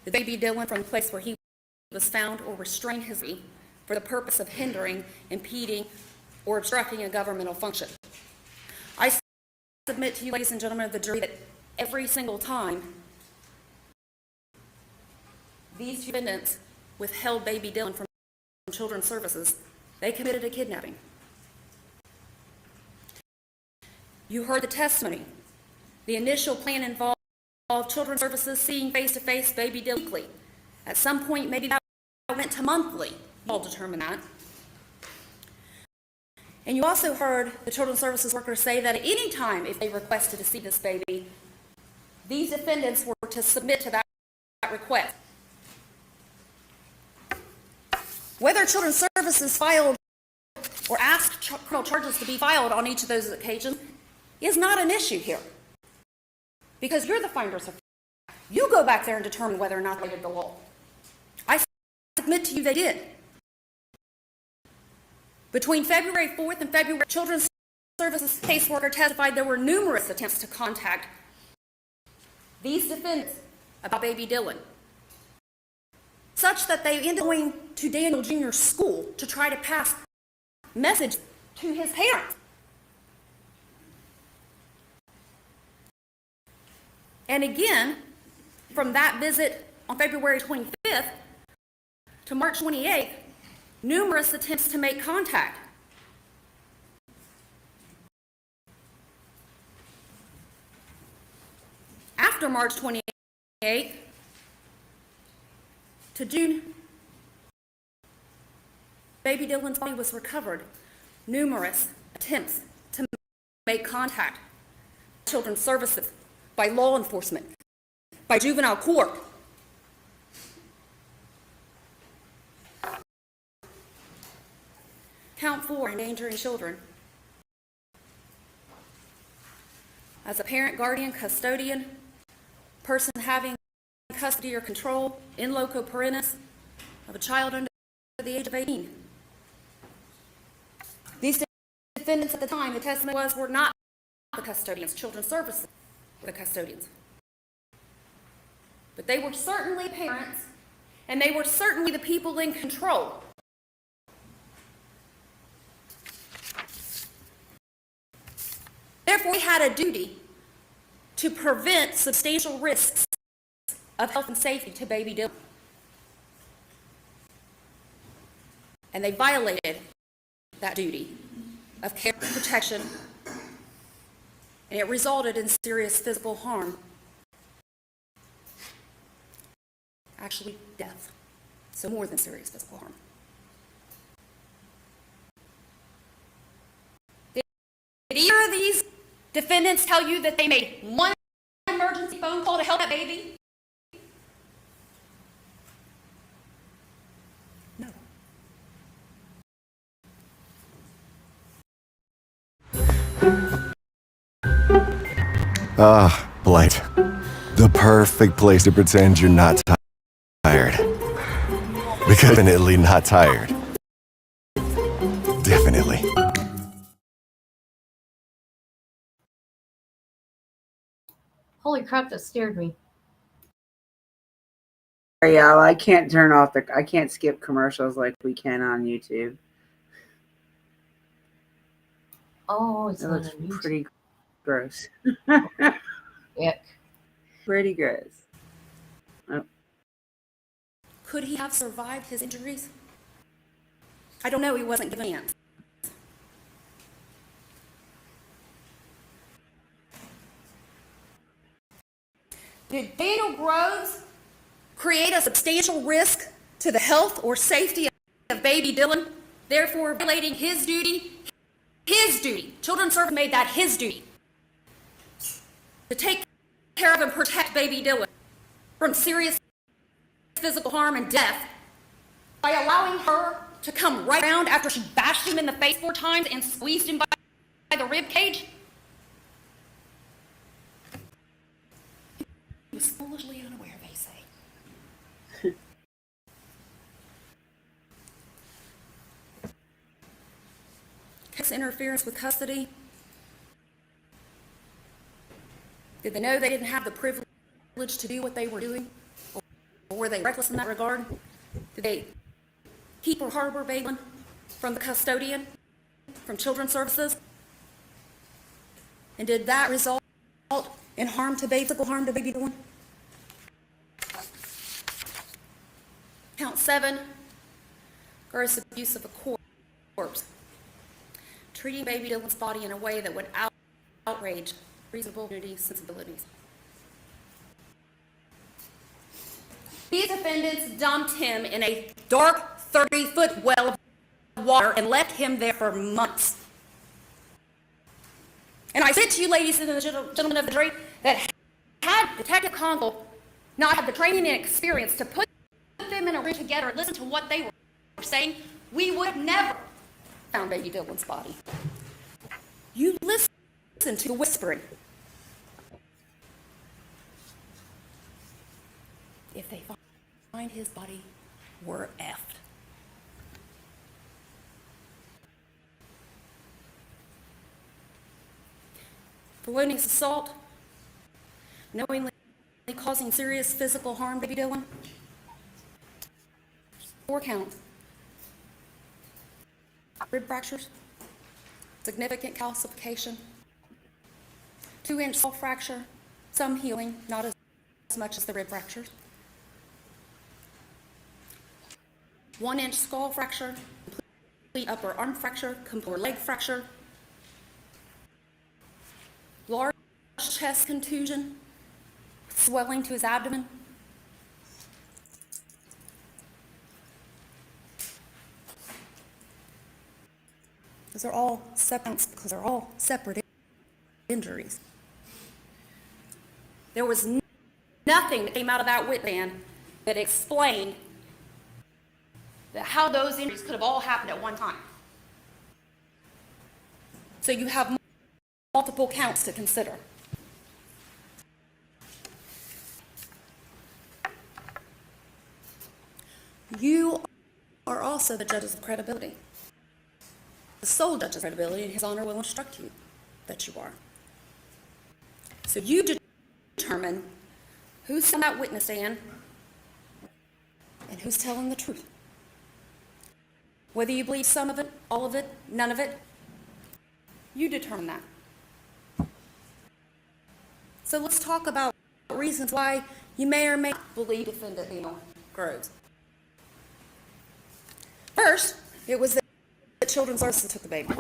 the baby Dylan from the place where he was found or restrained his body for the purpose of hindering, impeding, or obstructing a governmental function. I submit to you, ladies and gentlemen of the jury, that every single time these defendants withheld baby Dylan from Children's Services, they committed a kidnapping. You heard the testimony. The initial plan involved Children's Services seeing face-to-face baby Dylan weekly. At some point, maybe that went to monthly. I'll determine that. And you also heard the Children's Services workers say that at any time, if they requested to see this baby, these defendants were to submit to that request. Whether Children's Services filed or asked criminal charges to be filed on each of those occasions is not an issue here. Because you're the finders of fact. You go back there and determine whether or not they did the law. I submit to you they did. Between February 4th and February, Children's Services caseworker testified there were numerous attempts to contact these defendants about baby Dylan, such that they ended up going to Daniel Jr.'s school to try to pass message to his parents. And again, from that visit on February 25th to March 28th, numerous attempts to make contact. After March 28th to June, baby Dylan's body was recovered. Numerous attempts to make contact by Children's Services, by law enforcement, by juvenile court. Count 4, endangering children. As a parent, guardian, custodian, person having custody or control in loco parentis of a child under the age of 18. These defendants at the time, the testimony was, were not the custodians. Children's Services were the custodians. But they were certainly parents, and they were certainly the people in control. Therefore, we had a duty to prevent substantial risks of health and safety to baby Dylan. And they violated that duty of care and protection, and it resulted in serious physical harm. Actually, death. So more than serious physical harm. Did either of these defendants tell you that they made one emergency phone call to help that baby? No. Ah, Blight. The perfect place to pretend you're not tired. Because definitely not tired. Definitely. Holy crap, that scared me. Sorry, y'all, I can't I can't skip commercials like we can on YouTube. Oh, it's It not looks on YouTube. pretty gross. Ick. Pretty gross. Oh. Could he have survived his injuries? I don't know. He wasn't given answers. Did Daniel Groves create a substantial risk to the health or safety of baby Dylan, therefore violating his duty? His duty. Children's Services made that his duty. To take care of and protect baby Dylan from serious physical harm and death by allowing her to come right around after she bashed him in the face 4 times and squeezed him by the rib cage. He was foolishly unaware, they say. Case interference with custody. Did they know they didn't have the privilege to do what they were doing? Or were they reckless in that regard? Did they keep or harbor Balin from the custodian, from Children's Services? And did that result in physical harm to baby Dylan? Count 7, gross abuse of a corpse. Treating baby Dylan's body in a way that would outright outrage reasonable community sensibilities. These defendants dumped him in a dark 30-foot well of water and left him there for months. And I said to you, ladies and gentlemen of the jury, that had Detective Congle not had the training and experience to put them in a room together and listen to what they were saying, we would have never found baby Dylan's body. You listen to the whispering. If they find his body, we're effed. Felonious assault, knowingly causing serious physical harm to baby Dylan. 4 counts. Rib fractures, significant calcification, 2-inch skull fracture, some healing, not as much as the rib fractures. 1-inch skull fracture, complete upper arm fracture, complete leg fracture, large chest contusion, swelling to his abdomen. Those are all separate because they're all separate injuries. There was nothing that came out of that witness stand that explained how those injuries could have all happened at one time. So you have multiple counts to consider. You are also the judges of credibility. The sole judge of credibility, and His Honor will instruct you that you are. So you determine who's on that witness stand and who's telling the truth. Whether you believe some of it, all of it, none of it, you determine that. So let's talk about reasons why you may or may not believe defendant Daniel Groves. First, it was that Children's Services took the baby.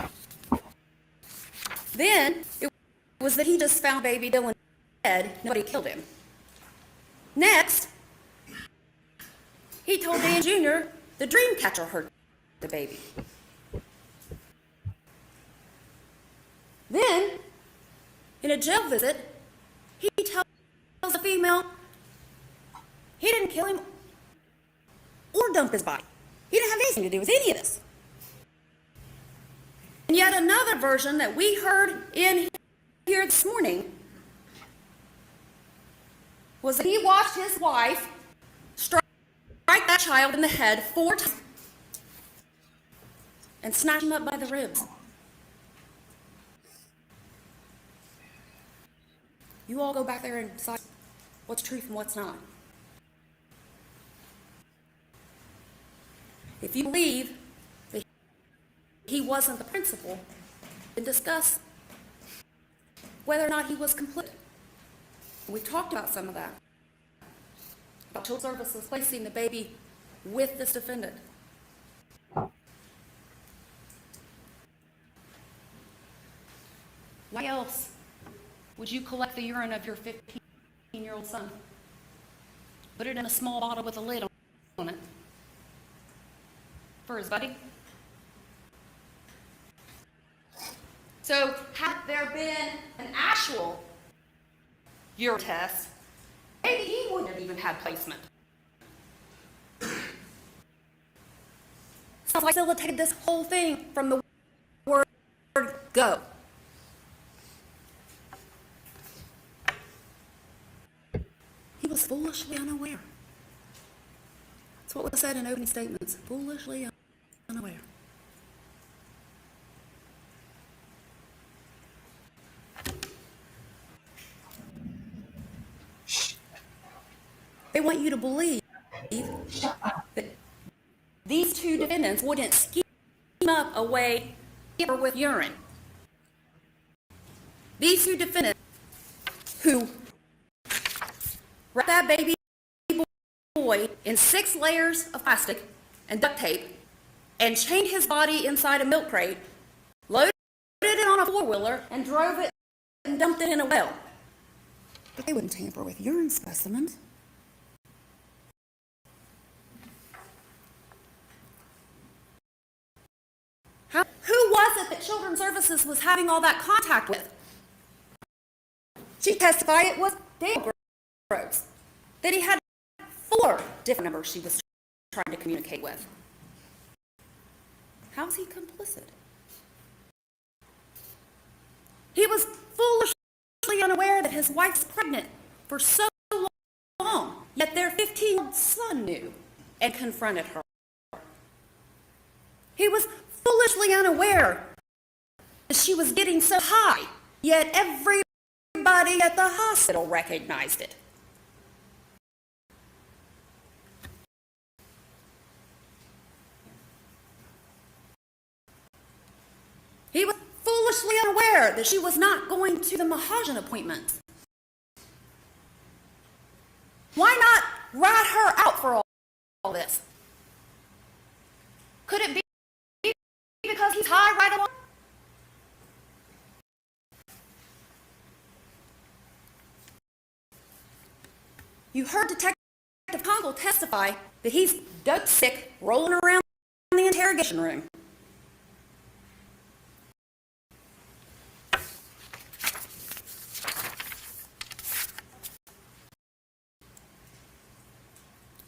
Then, it was that he just found baby Dylan dead, nobody killed him. Next, he told Dan Jr. the dream catcher hurt the baby. Then, in a jail visit, he tells the female he didn't kill him or dump his body. He didn't have anything to do with any of this. And yet another version that we heard in here this morning was that he watched his wife strike that child in the head 4 times and snatch him up by the ribs. You all go back there and decide what's truth and what's not. If you believe that he wasn't the principal, then discuss whether or not he was complicit. We've talked about some of that. About Children's Services placing the baby with this defendant. Why else would you collect the urine of your 15-year-old son? Put it in a small bottle with a lid on it. For his buddy? So, had there been an actual urine test, maybe he wouldn't have even had placement. So I facilitated this whole thing from the word go. He was foolishly unaware. That's what was said in opening statements. Foolishly unaware. They want you to believe that these two defendants wouldn't scheme up a way with urine. These two defendants who wrapped that baby boy in 6 layers of plastic and duct tape and chained his body inside a milk crate, loaded it on a 4-wheeler, and drove it and dumped it in a well. But they wouldn't tamper with urine specimens. Who was it that Children's Services was having all that contact with? She testified it was Dale Groves, that he had 4 different numbers she was trying to communicate with. How is he complicit? He was foolishly unaware that his wife's pregnant for so long, yet their 15-year-old son knew and confronted her. He was foolishly unaware that she was getting so high, yet everybody at the hospital recognized it. He was foolishly unaware that she was not going to the Mahajan appointments. Why not rat her out for all this? Could it be because he's high right along? You heard Detective Conkle testify that he's dope sick rolling around the interrogation room.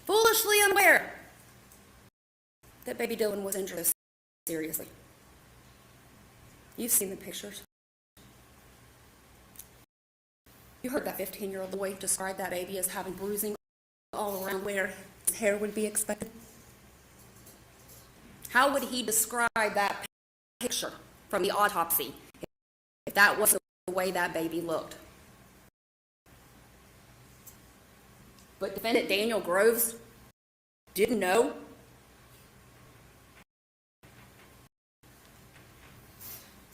Foolishly unaware that baby Dylan was injured seriously. You've seen the pictures. You heard that 15-year-old boy describe that baby as having bruising all around where his hair would be expected. How would he describe that picture from the autopsy if that wasn't the way that baby looked? But defendant Daniel Groves didn't know.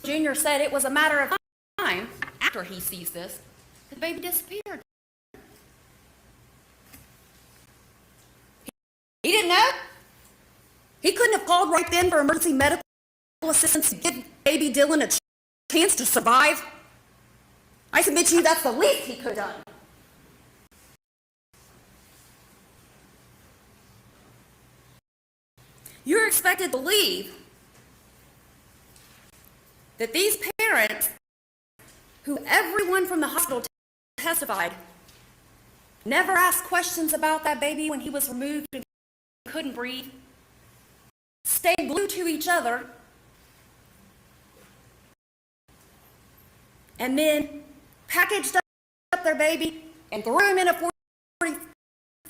Junior said it was a matter of time after he sees this, the baby disappeared. He didn't know. He couldn't have called right then for emergency medical assistance to give baby Dylan a chance to survive. I submit to you that's the least he could have done. You're expected to believe that these parents, who everyone from the hospital testified, never asked questions about that baby when he was removed and couldn't breathe, stayed glued to each other, and then packaged up their baby and threw him in a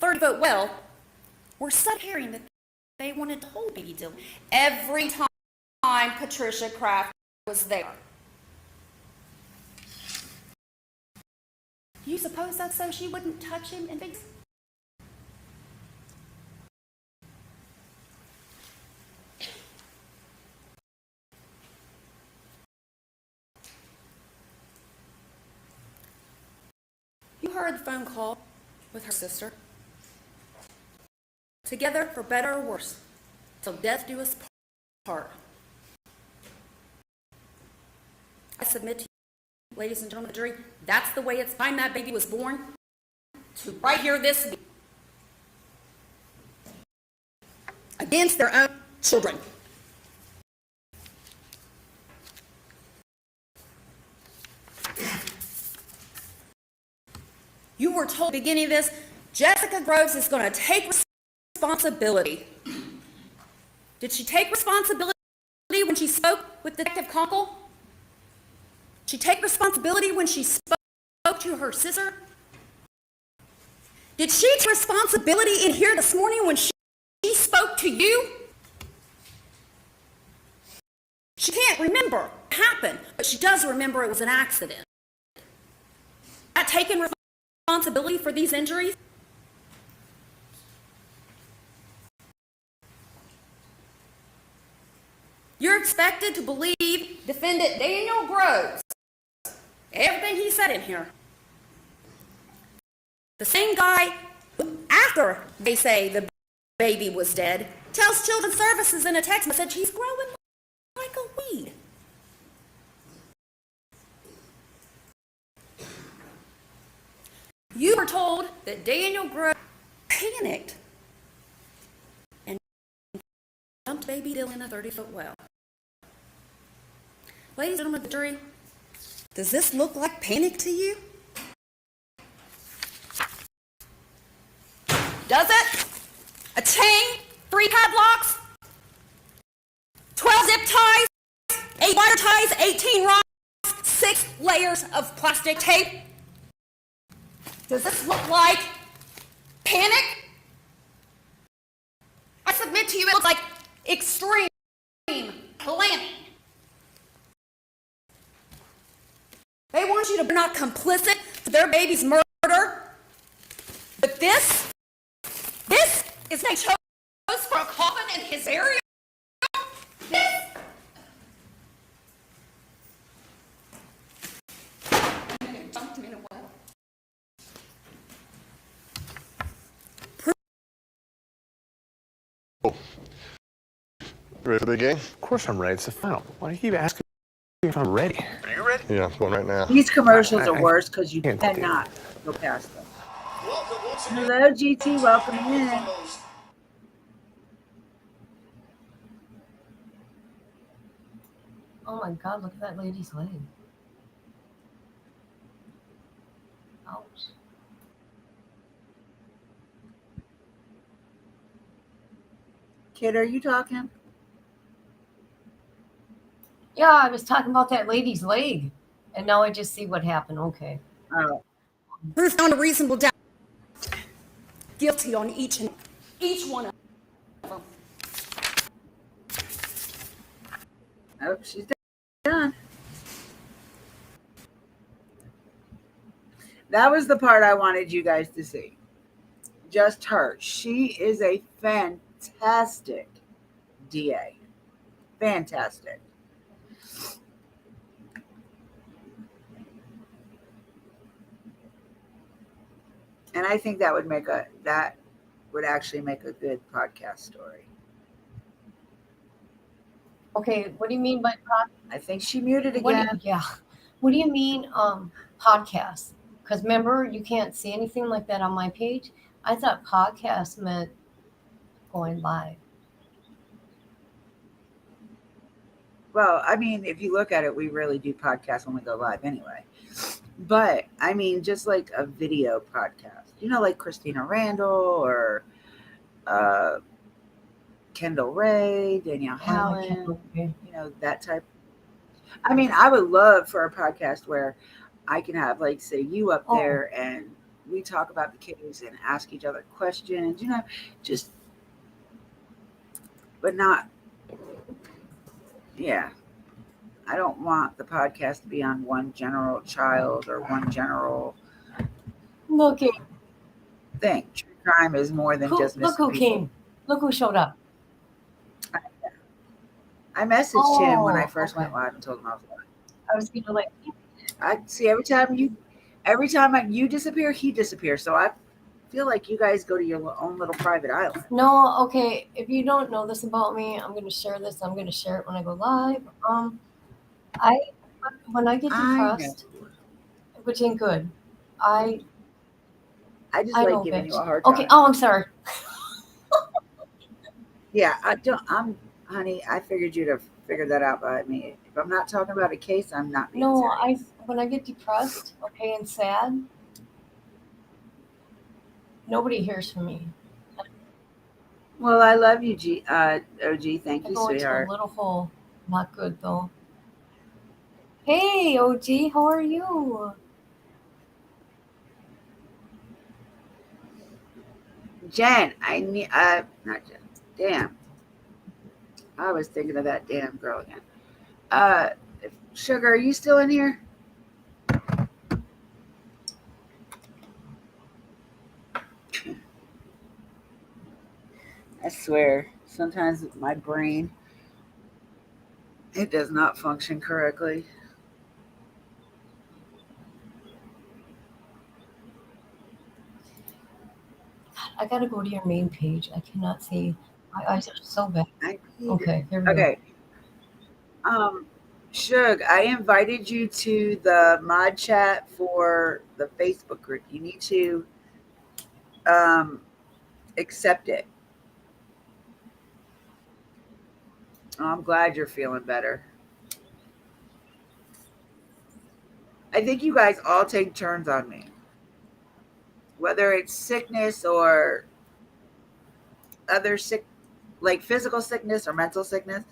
30-foot well, were suddenly hearing that they wanted to hold baby Dylan every time Patricia Kraft was there. You suppose that's so she wouldn't touch him and things? You heard the phone call with her sister. Together for better or worse, till death do us part. I submit to you, ladies and gentlemen of the jury, that's the way it's time that baby was born, to right here this week, against their own children. You were told at the beginning of this, Jessica Groves is going to take responsibility. Did she take responsibility when she spoke with Detective Conkle? Did she take responsibility when she spoke to her sister? Did she take responsibility in here this morning when she spoke to you? She can't remember what happened, but she does remember it was an accident. Not taking responsibility for these injuries? You're expected to believe defendant Daniel Groves, everything he said in here. The same guy who, after they say the baby was dead, tells Children's Services in a text message he's growing like a weed. You were told that Daniel Gross panicked and dumped baby Dylan in a 30-foot well. Ladies and gentlemen of the jury, does this look like panic to you? Does it? A chain, 3 padlocks, 12 zip ties, 8 wire ties, 18 rocks, 6 layers of plastic tape. Does this look like panic? I submit to you it looks like extreme planning. They want you to be not complicit to their baby's murder. But this is they chose for a coffin in his burial. This. And they dumped him in a well. Ready for the game? Of course I'm ready. It's the final. Why do you keep asking me if I'm ready? Are you ready? Yeah, I'm going right now. These commercials I are worse because you can't do cannot go past them. Hello, GT. Welcome in. Oh my God, look at that lady's leg. Ouch. Kid, are you talking? Yeah, I was talking about that lady's leg. And now I just see what happened. Okay. Oh, Proof beyond a reasonable doubt. Guilty on each one of them. oh, she's done. That was the part I wanted you guys to see. Just her. She is a fantastic DA. Fantastic. And I think that would actually make a good podcast story. Okay, what do you mean by I think she muted What do again. yeah. What do you mean podcast? Because remember, you can't see anything like that on my page. I thought podcast meant going live. Well, I mean, if you look at it, we really do podcasts when we go live anyway. But I mean, just like a video podcast, like Christina Randall or Kendall Ray, Danielle Hallen, Okay. that type. I mean, I would love for a podcast where I can have, like, say, you up there and we talk about the case and ask each other questions, just, but not, yeah. I don't want the podcast to be on one general child or one general Look, thing. True crime is more than just look who missing people. came. Look who showed up. I messaged him when I first Okay. went live and told him I was live. I was gonna like, I see every time you disappear, he disappears. So I feel like you guys go to your own little private island. no, okay. If you don't know this about me, I'm gonna share this. I'm gonna share it when I go live. When I get depressed, which ain't good, I just I like know, giving bitch. you a hard time. Okay. Oh, I'm sorry. Yeah, honey, I figured you'd have figured that out by me. If I'm not talking about a case, I'm not being No, serious. when I get depressed, okay, and sad, nobody hears from me. Well, I love you, OG. Thank I you, go into a sweetheart. little hole. Not good though. Hey, OG, how are you? Jen, I need not Jen. Damn. I was thinking of that damn girl again. Sugar, are you still in here? I swear, sometimes my brain, it does not function correctly. I gotta go to your main page. I cannot see. My eyes are so bad. I need Okay, here we go. Okay. Shug, I invited you to the mod chat for the Facebook group. You need to um, accept it. Oh, I'm glad you're feeling better. I think you guys all take turns on me, whether it's sickness or other sick, like physical sickness or mental sickness.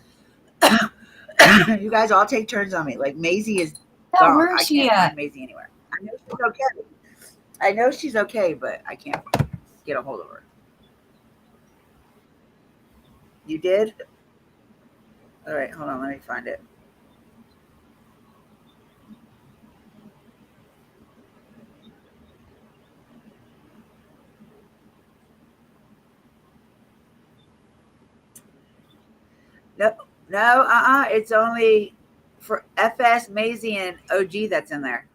You guys all take turns on me. Like Maisie is Yeah, gone. where is I she can't at? find Maisie anywhere. I know she's okay. I know she's okay, but I can't get a hold of her. You did? All right, hold on. Let me find it. No, no, it's only for FS, Maisie, and OG that's in there.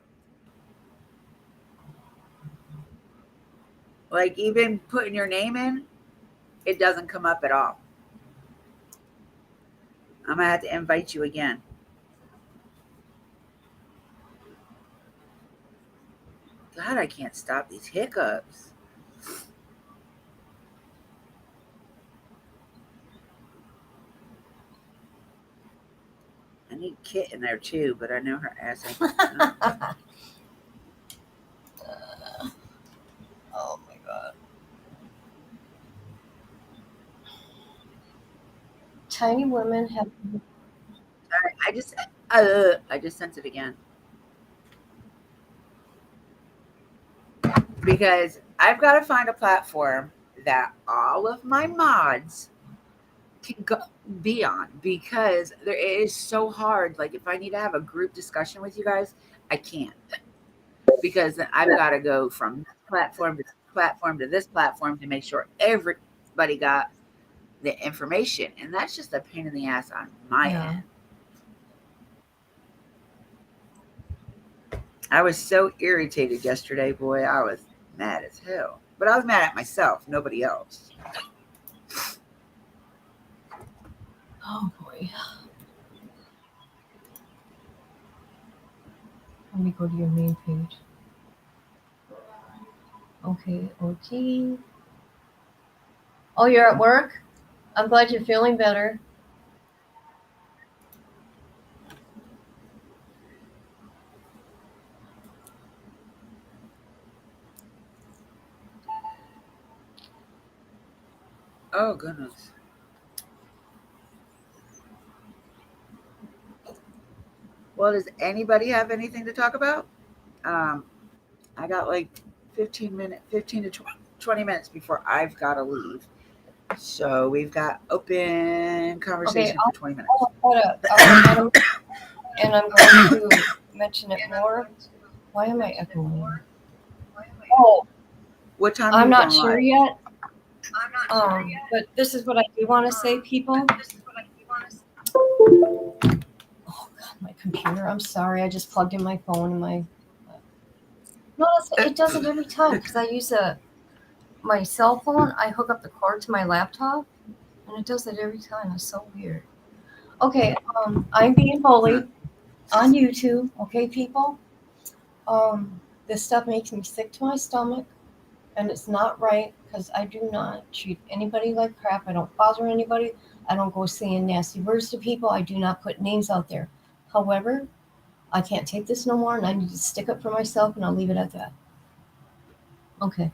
Like even putting your name in, it doesn't come up at all. I'm gonna have to invite you again. God, I can't stop these hiccups. I need Kit in there too, but I know her ass ain't. Oh my god. Tiny women have. I just sent it again because I've got to find a platform that all of my mods can go, be on because there is so hard. Like if I need to have a group discussion with you guys, I can't because then I've got to go from this platform to this platform to this platform to make sure everybody got the information, and that's just a pain in the ass on my Yeah. end. I was so irritated yesterday, boy. I was mad as hell. But I was mad at myself, nobody else. Oh boy. Let me go to your main page. Okay, OG. Oh, you're at work? I'm glad you're feeling better. Oh, goodness. Well, does anybody have anything to talk about? Um, I got like 15 to 20 minutes before I've got to leave. So we've got open Okay, conversation for 20 minutes. I'll and I'm going to mention it more. Why am I echoing? Oh, What time are I'm you not going sure live? yet. But this is what I do want to say, people. Oh God, my computer. I'm sorry. I just plugged in my phone and my. No, it does it every time because I use my cell phone. I hook up the cord to my laptop, and it does it every time. It's so weird. Okay, I'm being bullied on YouTube. Okay, people. This stuff makes me sick to my stomach, and it's not right because I do not treat anybody like crap. I don't bother anybody. I don't go saying nasty words to people. I do not put names out there. However, I can't take this no more, and I need to stick up for myself, and I'll leave it at that. Okay.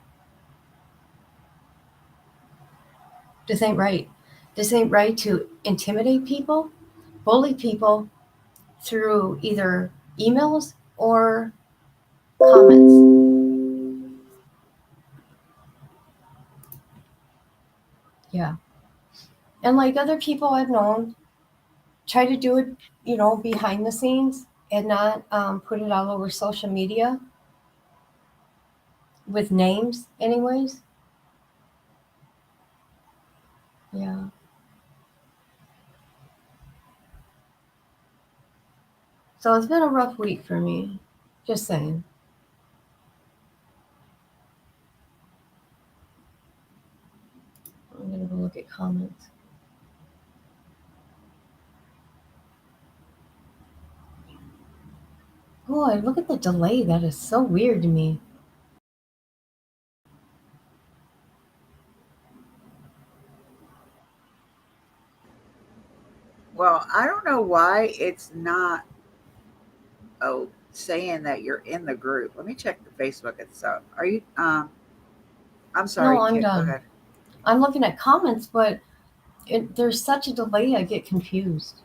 This ain't right. This ain't right to intimidate people, bully people through either emails or comments. Yeah. And like other people I've known, try to do it, behind the scenes and not put it all over social media with names, anyways. Yeah. So it's been a rough week for me. Just saying. I'm going to go look at comments. Boy, look at the delay. That is so weird to me. Well, I don't know why it's not saying that you're in the group. Let me check the Facebook itself. Are you I'm sorry, No, I'm Kit, go done. ahead. I'm looking at comments, but there's such a delay. I get confused.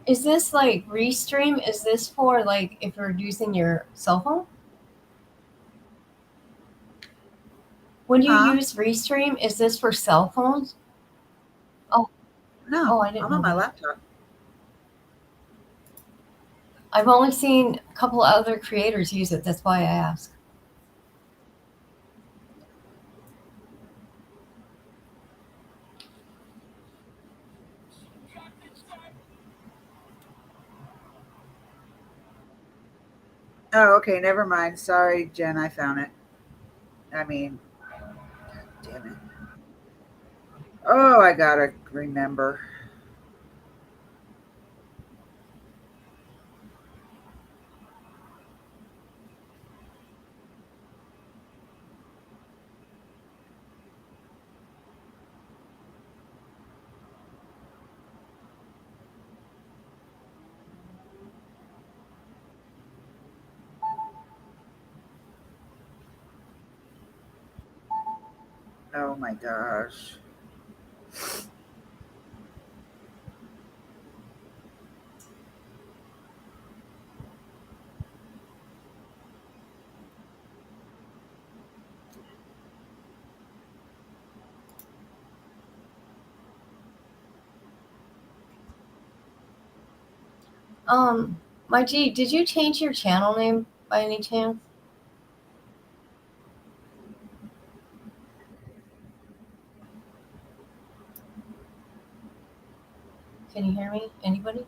Is this like Restream? Is this for like if you're using your cell phone? When you Huh? use Restream, is this for cell phones? Oh, No, oh, I didn't I'm on know my that. laptop. I've only seen a couple other creators use it. That's why I asked. Oh, okay, never mind. Sorry, Jen, I found it. I mean, damn it. Oh, I gotta remember. Oh my gosh. My G, did you change your channel name by any chance? Can you hear me? Anybody?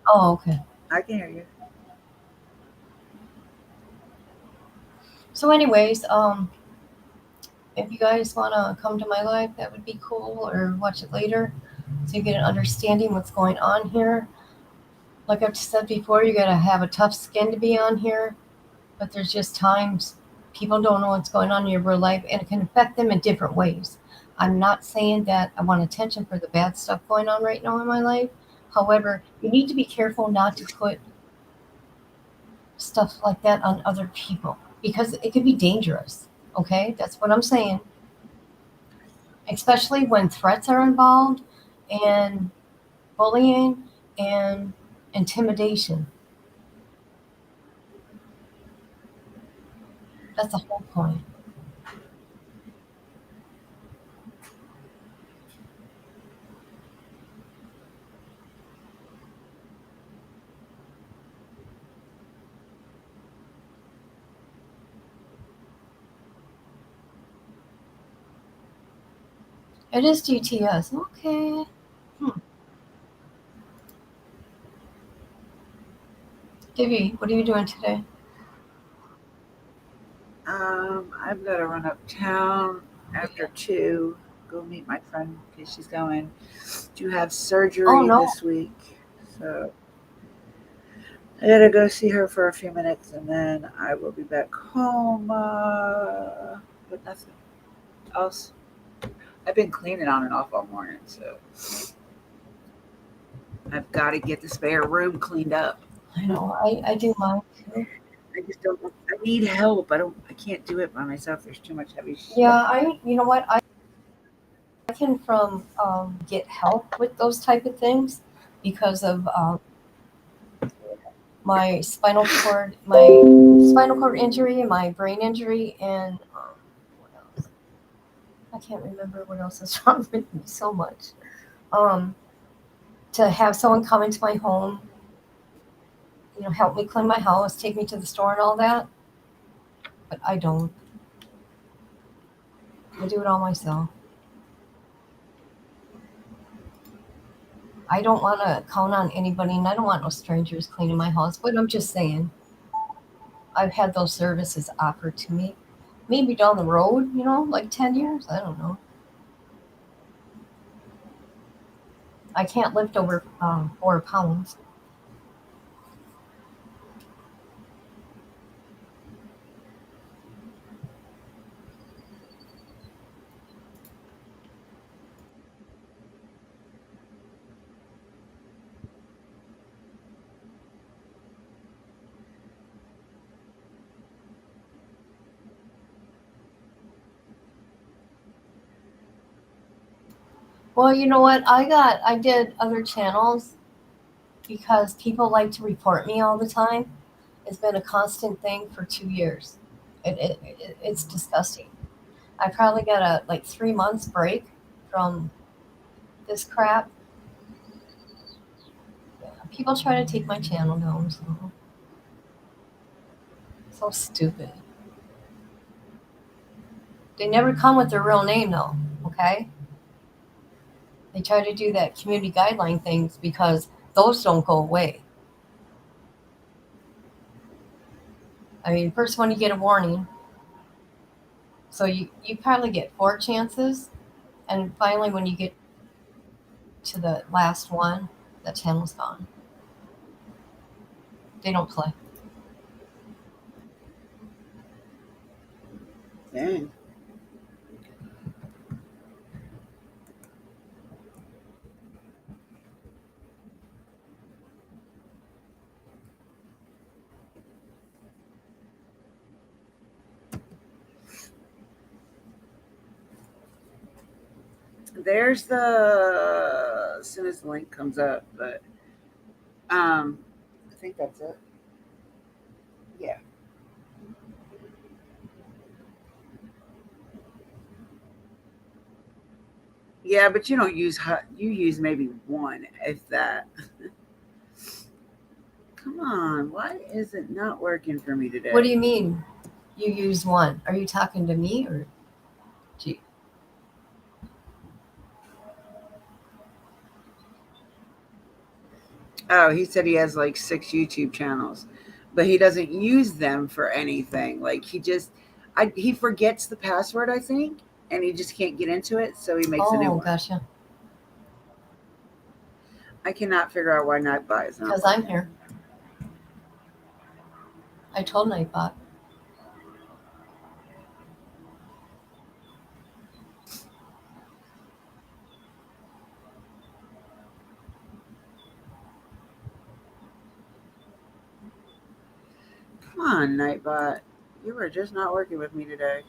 Oh, okay. I can hear you. So, anyways, if you guys want to come to my live, that would be cool, or watch it later, so you get an understanding what's going on here. Like I've said before, you gotta have a tough skin to be on here, but there's just times people don't know what's going on in your real life, and it can affect them in different ways. I'm not saying that I want attention for the bad stuff going on right now in my life. However, you need to be careful not to put stuff like that on other people because it could be dangerous. Okay, that's what I'm saying. Especially when threats are involved and bullying and intimidation. That's the whole point. It is GTS. Okay. Hmm. Divvy, what are you doing today? I've got to run uptown after 2, go meet my friend because she's going to have Oh surgery no. this week. So I gotta go see her for a few minutes and then I will be back home. But nothing else. I've been cleaning on and off all morning, so I've got to get the spare room cleaned up. I know. I do mine too. I just don't. I need help. I don't. I can't do it by myself. There's too much heavy Yeah, shit. you know what? I can from get help with those type of things because of my spinal cord injury, and my brain injury, and what else? I can't remember what else is wrong with me so much. Um, to have someone come into my home, help me clean my house, take me to the store and all that, but I don't. I do it all myself. I don't want to count on anybody, and I don't want no strangers cleaning my house. But I'm just saying, I've had those services offered to me. Maybe down the road, like 10 years. I don't know. I can't lift over 4 pounds. Well, you know what? I did other channels because people like to report me all the time. It's been a constant thing for 2 years. It's disgusting. I probably got a like 3 months break from this crap. Yeah, people try to take my channel down, so stupid. They never come with their real name though, okay? They try to do that community guideline things because those don't go away. I mean, first one you get a warning, so you probably get 4 chances, and finally when you get to the last one, that channel's gone. They don't play. Dang. There's the as soon as the link comes up, but I think that's it. Yeah. Yeah, but you don't use you use maybe one, if that. Come on, why is it not working for me today? What do you mean? You use one? Are you talking to me or to you? Oh, he said he has like 6 YouTube channels, but he doesn't use them for anything. Like he forgets the password, I think, and he just can't get into it, so he makes a new Oh, one. gotcha. I cannot figure out why Nightbot is not Because I'm working. here. I told Nightbot. Come on, Nightbot. You are just not working with me today.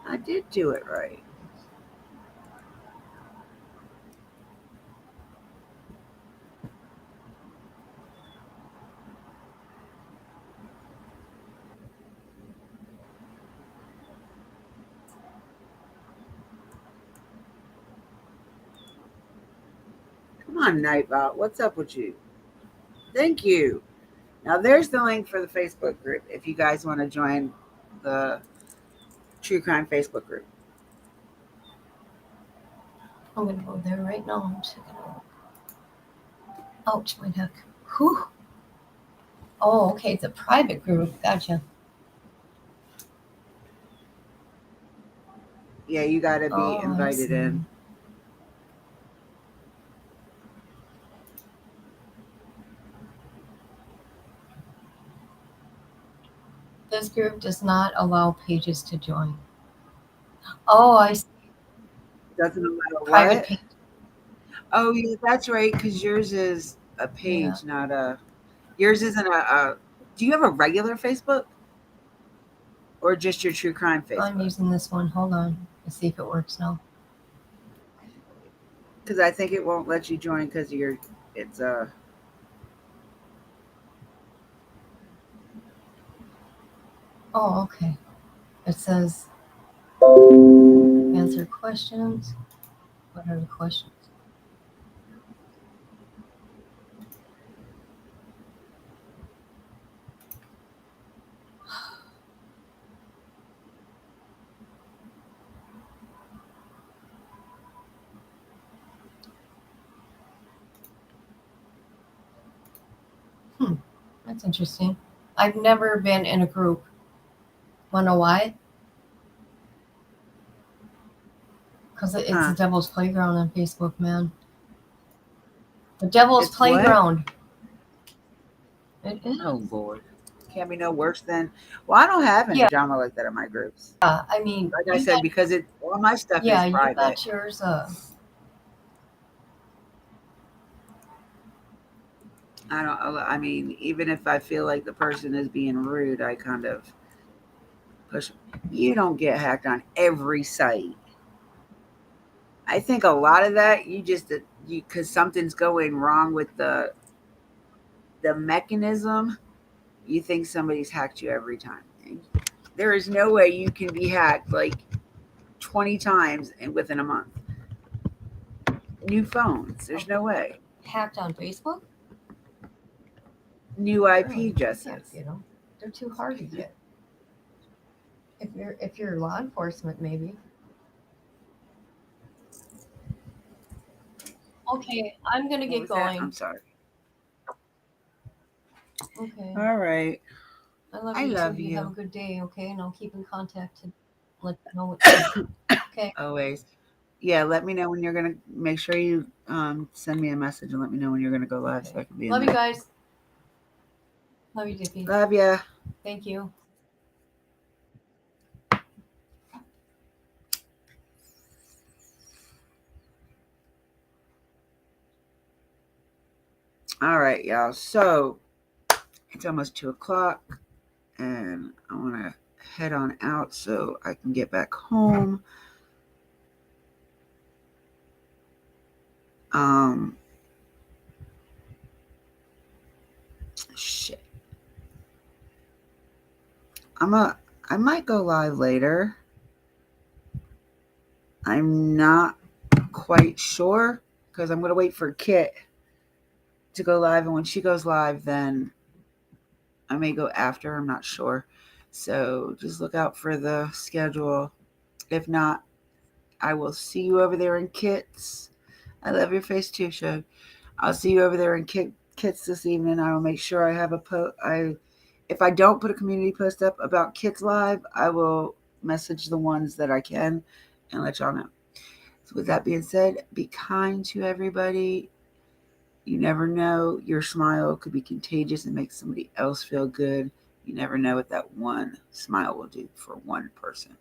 I did do it right. Come on, Nightbot. What's up with you? Thank you. Now there's the link for the Facebook group if you guys want to join the True Crime Facebook group. I'm gonna go there right now. I'm checking it out. Ouch, my neck. Whew. Oh, okay. It's a private group. Gotcha. Yeah, you got to be Oh, I invited see. in. This group does not allow pages to join. Oh, I see. Doesn't allow Private what? page. Oh, yeah, that's right. Because yours is a Yeah, page, not a. Yours isn't a. Do you have a regular Facebook or just your True Crime I'm Facebook? using this one. Hold on. Let's see if it works now. Because I think it won't let you join because your it's a. Oh, okay. It says answer questions. What are the questions? That's interesting. I've never been in a group Want to know why? Because it's Huh. the devil's playground on Facebook, man. The devil's It's what? playground. It is. Oh Lord, can't be no worse than. Well, I don't have any Yeah. drama like that in my groups. I mean, Like I said, because all my stuff is yeah, you private. got yours. I don't. I mean, even if I feel like the person is being rude, I kind of push. You don't get hacked on every site. I think a lot of that you just because something's going wrong with the mechanism. You think somebody's hacked you every time. There is no way you can be hacked like 20 times within a month. New phones. There's no way. Hacked on Facebook. New IP Really? You addresses. can't get them. They're too hard to get. If you're law enforcement, maybe. Okay, I'm gonna What get was that? going. I'm sorry. Okay. All right. I love I you love too. You have a you. good day, okay? And I'll keep in contact and let you know what. Okay. Always. Yeah, let me know when you're gonna make sure you send me a message and let me know when you're gonna go live so I can be in Love you there. guys. Love you, Dippy. Love ya. Thank you. All right, y'all. So it's almost 2 o'clock, and I want to head on out so I can get back home. Shit. I might go live later. I'm not quite sure because I'm gonna wait for Kit to go live, and when she goes live, then I may go after. I'm not sure. So just look out for the schedule. If not, I will see you over there in Kit's. I love your face too, Shug. I'll see you over there in Kit's this evening. I will make sure I have a post. If I don't put a community post up about Kit's live, I will message the ones that I can and let y'all know. So with that being said, be kind to everybody. You never know. Your smile could be contagious and make somebody else feel good. You never know what that one smile will do for one person.